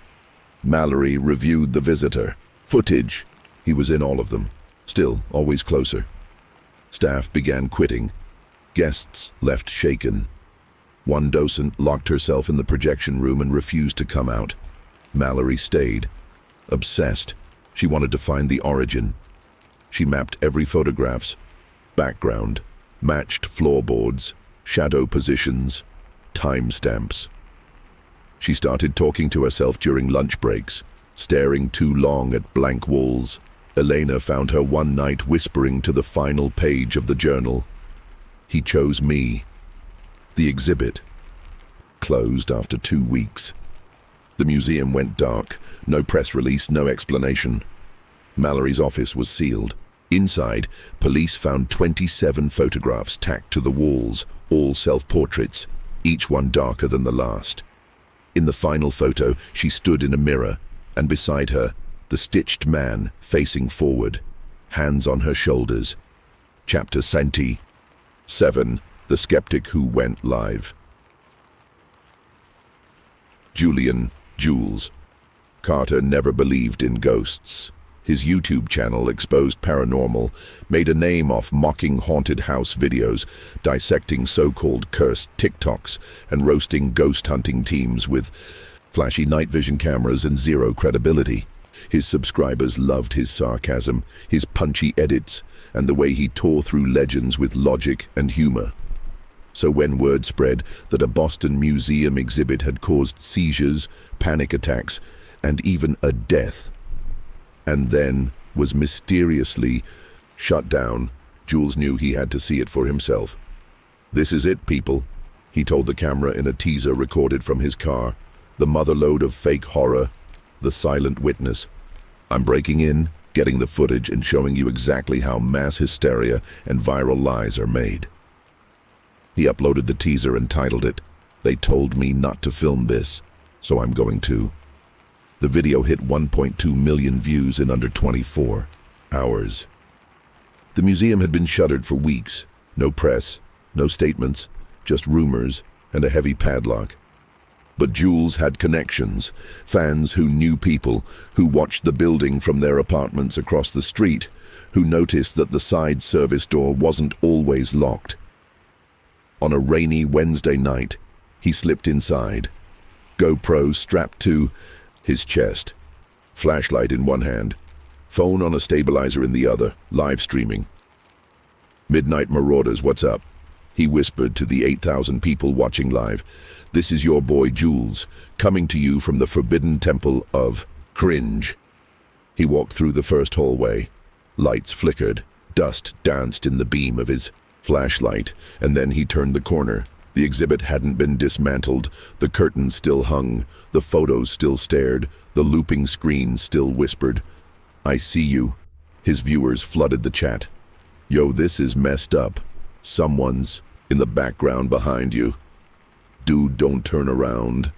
Mallory reviewed the visitor. Footage. He was in all of them. Still, always closer. Staff began quitting. Guests left shaken. One docent locked herself in the projection room and refused to come out. Mallory stayed. Obsessed. She wanted to find the origin. She mapped every photograph's background, matched floorboards, shadow positions, timestamps. She started talking to herself during lunch breaks, staring too long at blank walls. Elena found her one night whispering to the final page of the journal. He chose me. The exhibit closed after 2 weeks. The museum went dark. No press release, no explanation. Mallory's office was sealed. Inside, police found 27 photographs tacked to the walls, all self-portraits, each one darker than the last. In the final photo, she stood in a mirror, and beside her, the stitched man facing forward, hands on her shoulders. Chapter 7. The Skeptic Who Went Live. Jules. Carter never believed in ghosts. His YouTube channel, Exposed Paranormal, made a name off mocking haunted house videos, dissecting so-called cursed TikToks, and roasting ghost hunting teams with flashy night vision cameras and zero credibility. His subscribers loved his sarcasm, his punchy edits, and the way he tore through legends with logic and humor. So when word spread that a Boston museum exhibit had caused seizures, panic attacks, and even a death, and then was mysteriously shut down, Jules knew he had to see it for himself. "This is it, people," he told the camera in a teaser recorded from his car. "The motherlode of fake horror, the silent witness. I'm breaking in, getting the footage, and showing you exactly how mass hysteria and viral lies are made." He uploaded the teaser and titled it, "They told me not to film this, so I'm going to." The video hit 1.2 million views in under 24 hours. The museum had been shuttered for weeks. No press, no statements, just rumors and a heavy padlock. But Jules had connections, fans who knew people, who watched the building from their apartments across the street, who noticed that the side service door wasn't always locked. On a rainy Wednesday night, he slipped inside, GoPro strapped to his chest, flashlight in one hand, phone on a stabilizer in the other, live streaming. "Midnight Marauders, what's up?" he whispered to the 8,000 people watching live. "This is your boy Jules, coming to you from the forbidden temple of cringe." He walked through the first hallway. Lights flickered, dust danced in the beam of his flashlight, and then he turned the corner. The exhibit hadn't been dismantled, the curtains still hung, the photos still stared, the looping screen still whispered, "I see you." His viewers flooded the chat. "Yo, this is messed up. Someone's in the background behind you. Dude, don't turn around.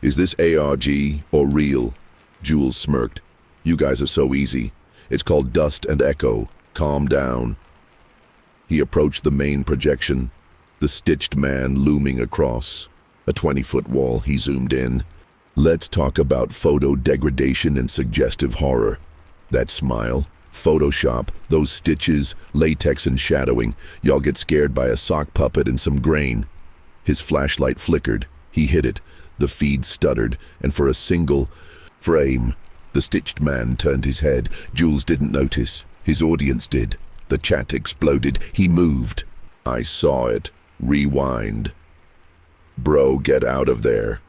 Is this ARG or real?" Jules smirked. "You guys are so easy. It's called dust and echo. Calm down." He approached the main projection, the stitched man looming across a 20-foot wall. He zoomed in. "Let's talk about photo degradation and suggestive horror. That smile, Photoshop, those stitches, latex and shadowing. Y'all get scared by a sock puppet and some grain." His flashlight flickered. He hit it. The feed stuttered, and for a single frame, the stitched man turned his head. Jules didn't notice. His audience did. The chat exploded. He moved. "I saw it. Rewind." "Bro, get out of there."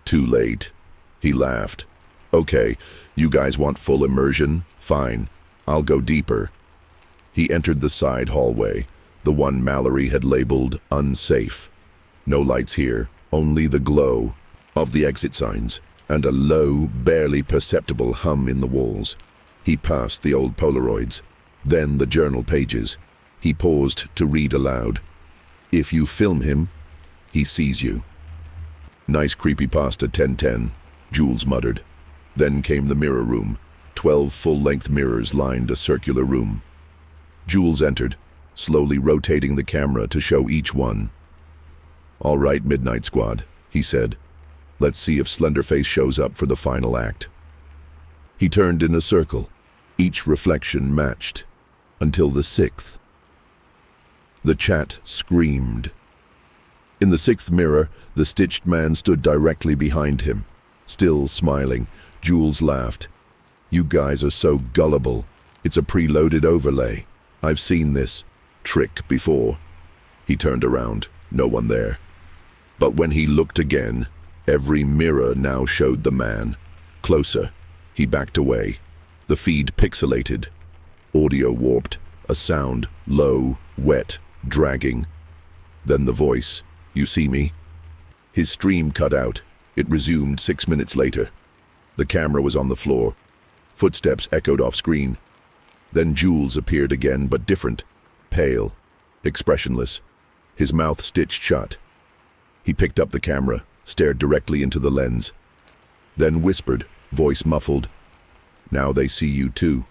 "Too late." He laughed. "Okay, you guys want full immersion? Fine. I'll go deeper." He entered the side hallway, the one Mallory had labeled unsafe. No lights here, only the glow of the exit signs, and a low, barely perceptible hum in the walls. He passed the old Polaroids, then the journal pages. He paused to read aloud. "If you film him, he sees you." "Nice creepypasta 1010, Jules muttered. Then came the mirror room. 12 full-length mirrors lined a circular room. Jules entered, slowly rotating the camera to show each one. "All right, Midnight Squad," he said. "Let's see if Slenderface shows up for the final act." He turned in a circle. Each reflection matched. Until the sixth. The chat screamed. In the sixth mirror, the stitched man stood directly behind him. Still smiling, Jules laughed. "You guys are so gullible. It's a preloaded overlay. I've seen this trick before." He turned around. No one there. But when he looked again, every mirror now showed the man. Closer. He backed away. The feed pixelated. Audio warped. A sound, low, wet, dragging. Then the voice. "You see me?" His stream cut out. It resumed 6 minutes later. The camera was on the floor. Footsteps echoed off screen. Then Jules appeared again, but different. Pale. Expressionless. His mouth stitched shut. He picked up the camera, stared directly into the lens. Then whispered, voice muffled, "Now they see you too."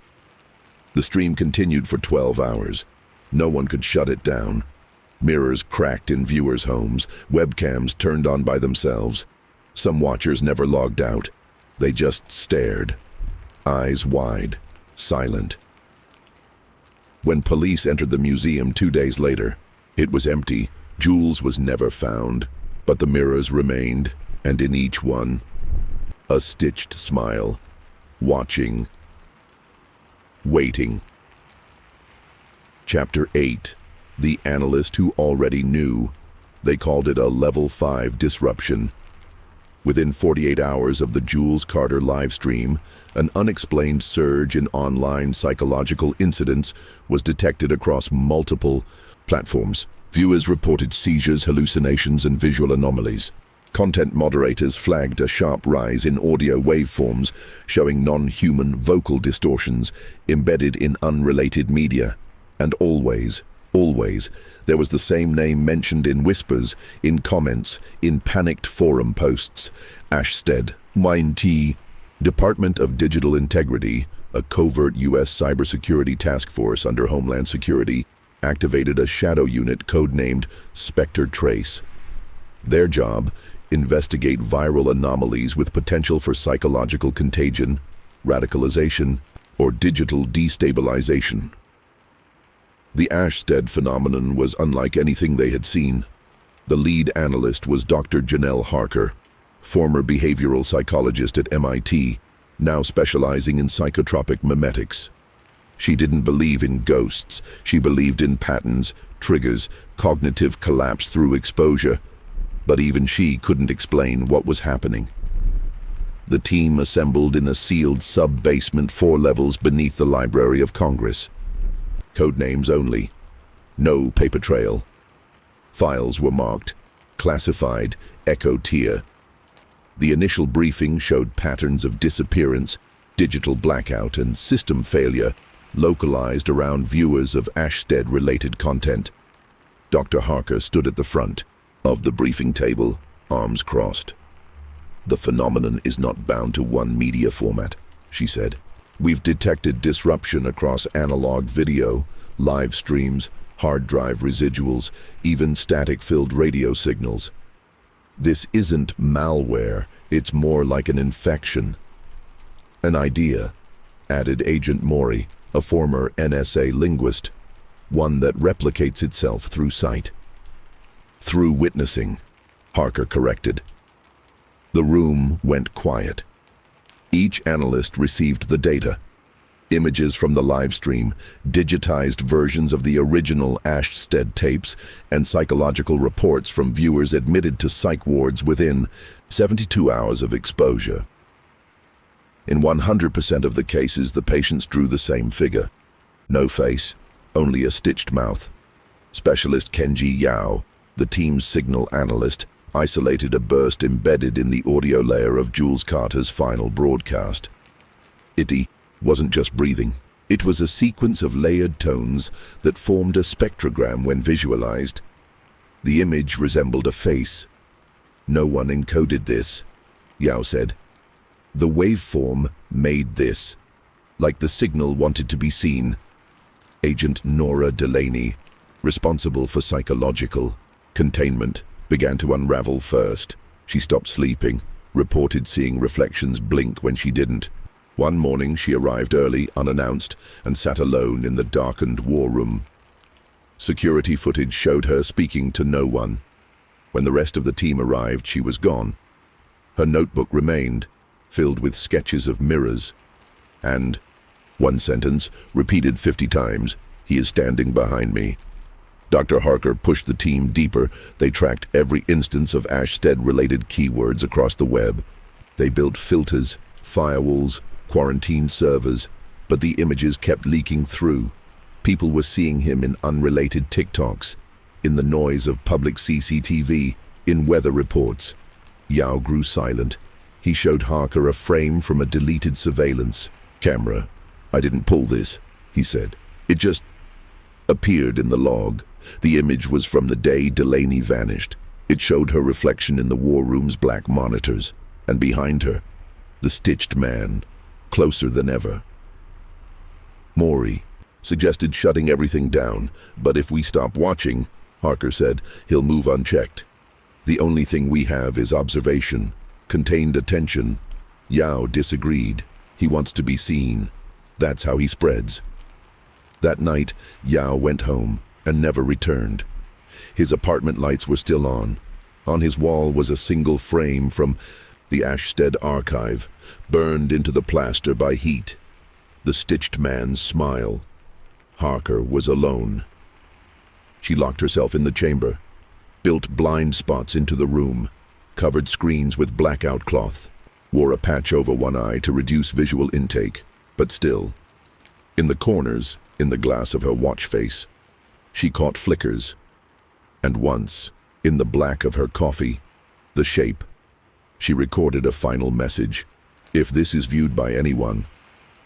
The stream continued for 12 hours. No one could shut it down. Mirrors cracked in viewers' homes, webcams turned on by themselves. Some watchers never logged out. They just stared, eyes wide, silent. When police entered the museum 2 days later, it was empty. Jules was never found, but the mirrors remained, and in each one, a stitched smile, watching, waiting. Chapter 8. The analyst who already knew. They called it a Level 5 disruption. Within 48 hours of the Jules Carter livestream, an unexplained surge in online psychological incidents was detected across multiple platforms. Viewers reported seizures, hallucinations, and visual anomalies. Content moderators flagged a sharp rise in audio waveforms, showing non-human vocal distortions embedded in unrelated media. And always, there was the same name mentioned in whispers, in comments, in panicked forum posts. Ashstead, YT, Department of Digital Integrity, a covert U.S. cybersecurity task force under Homeland Security, activated a shadow unit codenamed Spectre Trace. Their job, investigate viral anomalies with potential for psychological contagion, radicalization, or digital destabilization. The Ashstead phenomenon was unlike anything they had seen. The lead analyst was Dr. Janelle Harker, former behavioral psychologist at MIT, now specializing in psychotropic memetics. She didn't believe in ghosts. She believed in patterns, triggers, cognitive collapse through exposure. But even she couldn't explain what was happening. The team assembled in a sealed sub-basement 4 levels beneath the Library of Congress. Codenames only. No paper trail. Files were marked, classified, Echo Tier. The initial briefing showed patterns of disappearance, digital blackout, and system failure localized around viewers of Ashstead-related content. Dr. Harker stood at the front of the briefing table, arms crossed. "The phenomenon is not bound to one media format," she said. "We've detected disruption across analog video, live streams, hard drive residuals, even static-filled radio signals. This isn't malware, it's more like an infection." "An idea," added Agent Maury, a former NSA linguist, "one that replicates itself through sight." "Through witnessing," Harker corrected. The room went quiet. Each analyst received the data. Images from the live stream, digitized versions of the original Ashstead tapes, and psychological reports from viewers admitted to psych wards within 72 hours of exposure. In 100% of the cases, the patients drew the same figure. No face, only a stitched mouth. Specialist Kenji Yao, the team's signal analyst, isolated a burst embedded in the audio layer of Jules Carter's final broadcast. It wasn't just breathing. It was a sequence of layered tones that formed a spectrogram when visualized. The image resembled a face. "No one encoded this," Yao said. "The waveform made this, like the signal wanted to be seen." Agent Nora Delaney, responsible for psychological containment, began to unravel first. She stopped sleeping, reported seeing reflections blink when she didn't. One morning she arrived early, unannounced, and sat alone in the darkened war room. Security footage showed her speaking to no one. When the rest of the team arrived, she was gone. Her notebook remained, filled with sketches of mirrors. And one sentence, repeated 50 times, "He is standing behind me." Dr. Harker pushed the team deeper. They tracked every instance of Ashstead-related keywords across the web. They built filters, firewalls, quarantined servers, but the images kept leaking through. People were seeing him in unrelated TikToks, in the noise of public CCTV, in weather reports. Yao grew silent. He showed Harker a frame from a deleted surveillance camera. "I didn't pull this," he said. "It just appeared in the log." The image was from the day Delaney vanished. It showed her reflection in the war room's black monitors, and behind her, the stitched man, closer than ever. Maury suggested shutting everything down, but if we stop watching, Harker said, he'll move unchecked. The only thing we have is observation, contained attention. Yao disagreed. He wants to be seen. That's how he spreads. That night, Yao went home and never returned. His apartment lights were still on. On his wall was a single frame from the Ashstead archive, burned into the plaster by heat. The stitched man's smile. Harker was alone. She locked herself in the chamber, built blind spots into the room, covered screens with blackout cloth, wore a patch over one eye to reduce visual intake, but still, in the corners, in the glass of her watch face, she caught flickers. And once, in the black of her coffee, the shape. She recorded a final message. "If this is viewed by anyone,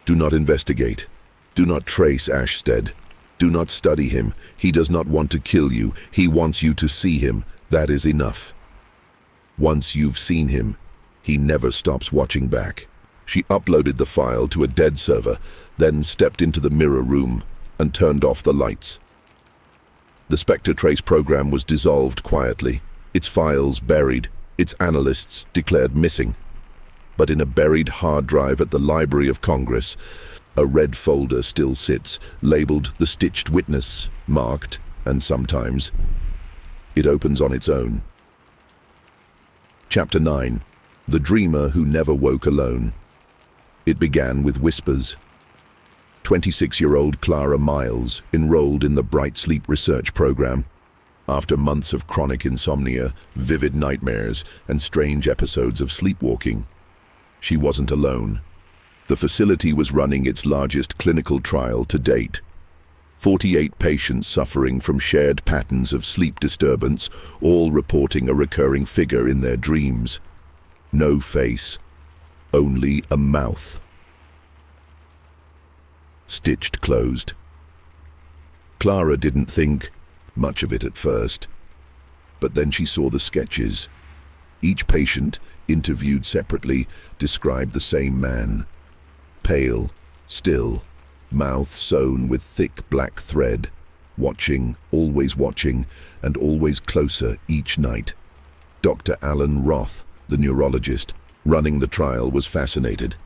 do not investigate. Do not trace Ashstead. Do not study him. He does not want to kill you. He wants you to see him. That is enough. Once you've seen him, he never stops watching back." She uploaded the file to a dead server, then stepped into the mirror room and turned off the lights. The Spectre Trace program was dissolved quietly, its files buried, its analysts declared missing. But in a buried hard drive at the Library of Congress, a red folder still sits, labeled The Stitched Witness, marked, and sometimes it opens on its own. Chapter 9. The Dreamer Who Never Woke Alone. It began with whispers. 26-year-old Clara Miles enrolled in the Bright Sleep research program. After months of chronic insomnia, vivid nightmares, and strange episodes of sleepwalking, she wasn't alone. The facility was running its largest clinical trial to date. 48 patients suffering from shared patterns of sleep disturbance, all reporting a recurring figure in their dreams. No face, only a mouth. Stitched closed. Clara didn't think much of it at first, but then she saw the sketches. Each patient, interviewed separately, described the same man. Pale, still, mouth sewn with thick black thread, watching, and always closer each night. Dr. Alan Roth, the neurologist, running the trial, was fascinated.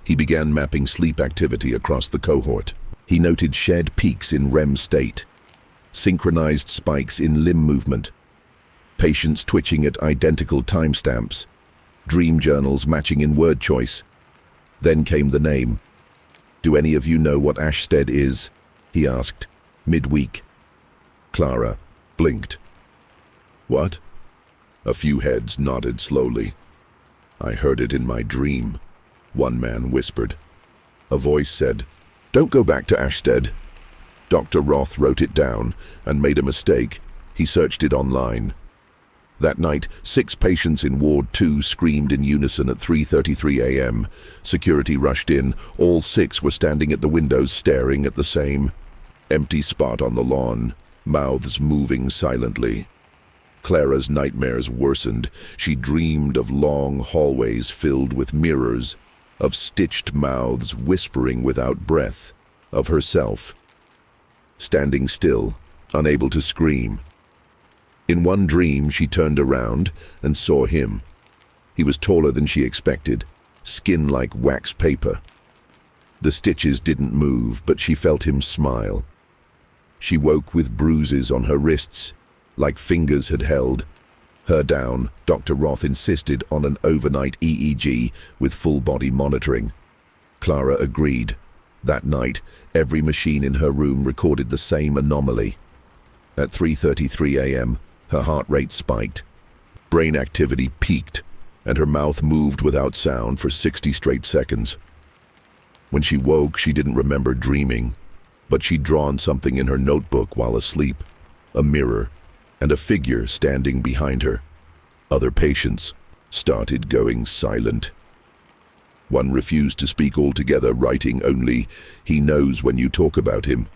He began mapping sleep activity across the cohort. He noted shared peaks in REM state, synchronized spikes in limb movement, patients twitching at identical timestamps, dream journals matching in word choice. Then came the name. "Do any of you know what Ashstead is?" he asked, midweek. Clara blinked. "What?" A few heads nodded slowly. "I heard it in my dream," one man whispered. A voice said, "Don't go back to Ashstead." Dr. Roth wrote it down and made a mistake. He searched it online. That night, 6 patients in Ward 2 screamed in unison at 3:33 a.m. Security rushed in. All 6 were standing at the windows staring at the same empty spot on the lawn, mouths moving silently. Clara's nightmares worsened. She dreamed of long hallways filled with mirrors, of stitched mouths whispering without breath, of herself standing still, unable to scream. In one dream, she turned around and saw him. He was taller than she expected, skin like wax paper, The stitches didn't move, but she felt him smile. She woke with bruises on her wrists, like fingers had held her down. Dr. Roth insisted on an overnight EEG with full-body monitoring. Clara agreed. That night, every machine in her room recorded the same anomaly. At 3:33 a.m., her heart rate spiked. Brain activity peaked, and her mouth moved without sound for 60 straight seconds. When she woke, she didn't remember dreaming, but she'd drawn something in her notebook while asleep, a mirror, and a figure standing behind her. Other patients started going silent. One refused to speak altogether, writing only, "He knows when you talk about him."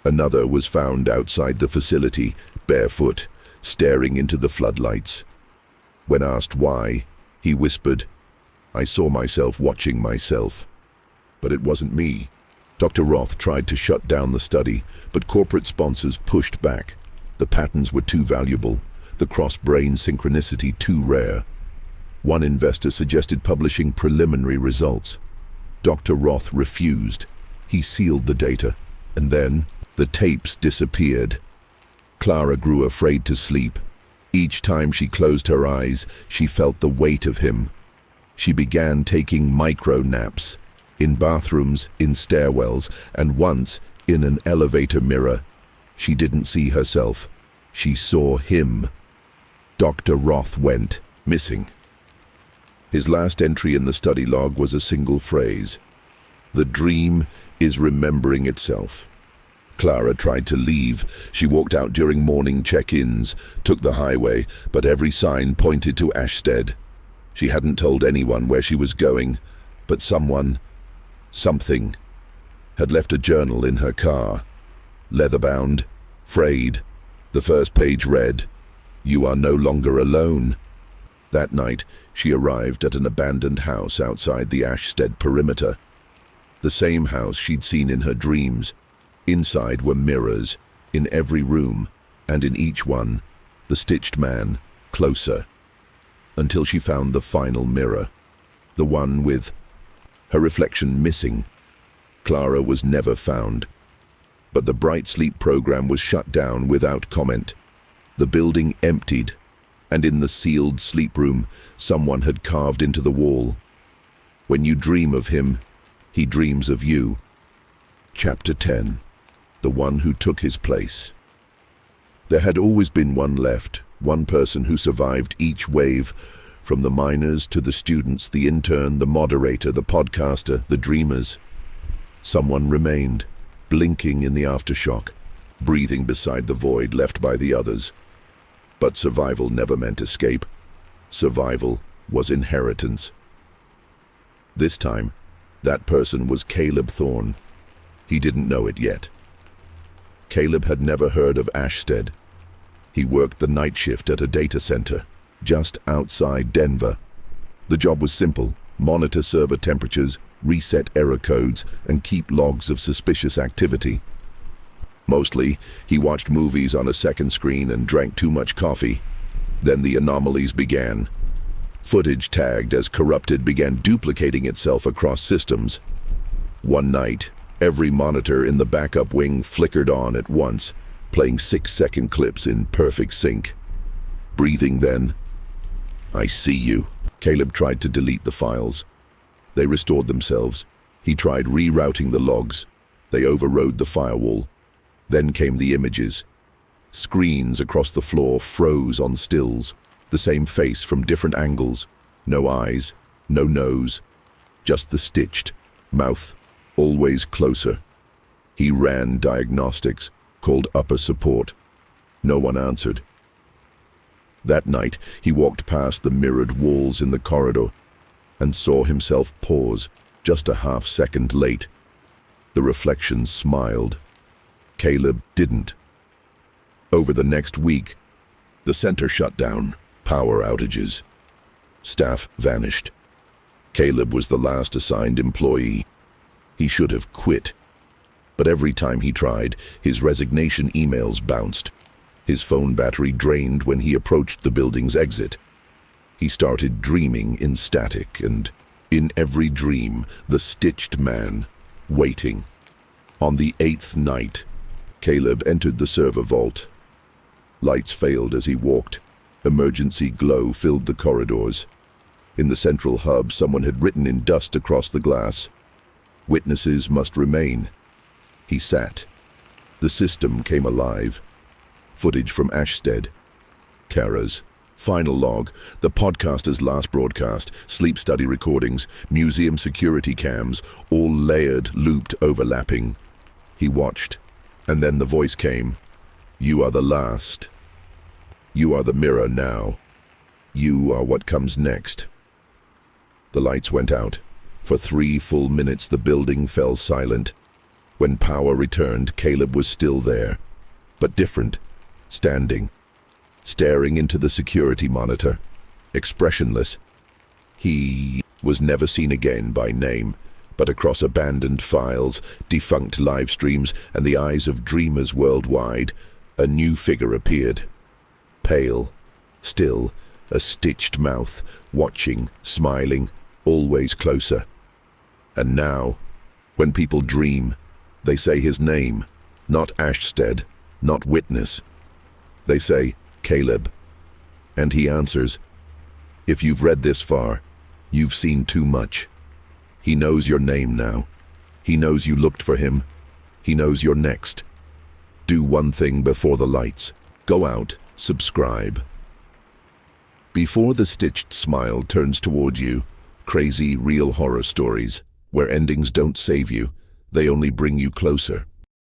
Another was found outside the facility, barefoot, staring into the floodlights. When asked why, he whispered, "I saw myself watching myself. But it wasn't me." Dr. Roth tried to shut down the study, but corporate sponsors pushed back. The patterns were too valuable, the cross-brain synchronicity too rare. One investor suggested publishing preliminary results. Dr. Roth refused. He sealed the data, and then the tapes disappeared. Clara grew afraid to sleep. Each time she closed her eyes, she felt the weight of him. She began taking micro-naps, in bathrooms, in stairwells, and once in an elevator mirror. She didn't see herself. She saw him. Dr. Roth went missing. His last entry in the study log was a single phrase: "The dream is remembering itself." Clara tried to leave. She walked out during morning check-ins, took the highway, but every sign pointed to Ashstead. She hadn't told anyone where she was going, but something, had left a journal in her car. Leather-bound, frayed. The first page read, "You are no longer alone." That night, she arrived at an abandoned house outside the Ashstead perimeter. The same house she'd seen in her dreams. Inside were mirrors, in every room, and in each one, the stitched man, closer. Until she found the final mirror, the one with her reflection missing. Clara was never found. But the Bright Sleep program was shut down without comment. The building emptied, and in the sealed sleep room, someone had carved into the wall, "When you dream of him, he dreams of you." Chapter 10. The one who took his place. There had always been one left, one person who survived each wave, from the miners to the students, the intern, the moderator, the podcaster, the dreamers. Someone remained, blinking in the aftershock, breathing beside the void left by the others. But survival never meant escape. Survival was inheritance. This time, that person was Caleb Thorne. He didn't know it yet. Caleb had never heard of Ashstead. He worked the night shift at a data center, just outside Denver. The job was simple: monitor server temperatures, reset error codes, and keep logs of suspicious activity. Mostly, he watched movies on a second screen and drank too much coffee. Then the anomalies began. Footage tagged as corrupted began duplicating itself across systems. One night, every monitor in the backup wing flickered on at once, playing 6-second clips in perfect sync. Breathing then. "I see you." Caleb tried to delete the files. They restored themselves. He tried rerouting the logs. They overrode the firewall. Then came the images. Screens across the floor froze on stills. The same face from different angles. No eyes, no nose. Just the stitched mouth, always closer. He ran diagnostics, called upper support. No one answered. That night, he walked past the mirrored walls in the corridor and saw himself pause, just a half-second late. The reflection smiled. Caleb didn't. Over the next week, the center shut down, power outages. Staff vanished. Caleb was the last assigned employee. He should have quit. But every time he tried, his resignation emails bounced. His phone battery drained when he approached the building's exit. He started dreaming in static, and in every dream, the stitched man, waiting. On the 8th night, Caleb entered the server vault. Lights failed as he walked. Emergency glow filled the corridors. In the central hub, someone had written in dust across the glass, "Witnesses must remain." He sat. The system came alive. Footage from Ashstead. Kara's final log, the podcaster's last broadcast, sleep study recordings, museum security cams, all layered, looped, overlapping. He watched, and then the voice came. "You are the last. You are the mirror now. You are what comes next." The lights went out. For 3 full minutes the building fell silent. When power returned, Caleb was still there, but different, standing, staring into the security monitor, expressionless. He was never seen again by name, but across abandoned files, defunct live streams, and the eyes of dreamers worldwide, a new figure appeared. Pale, still, a stitched mouth, watching, smiling, always closer. And now, when people dream, they say his name, not Ashstead, not Witness. They say, "Caleb." And he answers, "If you've read this far, you've seen too much." He knows your name now. He knows you looked for him. He knows you're next. Do one thing before the lights. Go out, subscribe. Before the stitched smile turns toward you, crazy, real horror stories, where endings don't save you, they only bring you closer.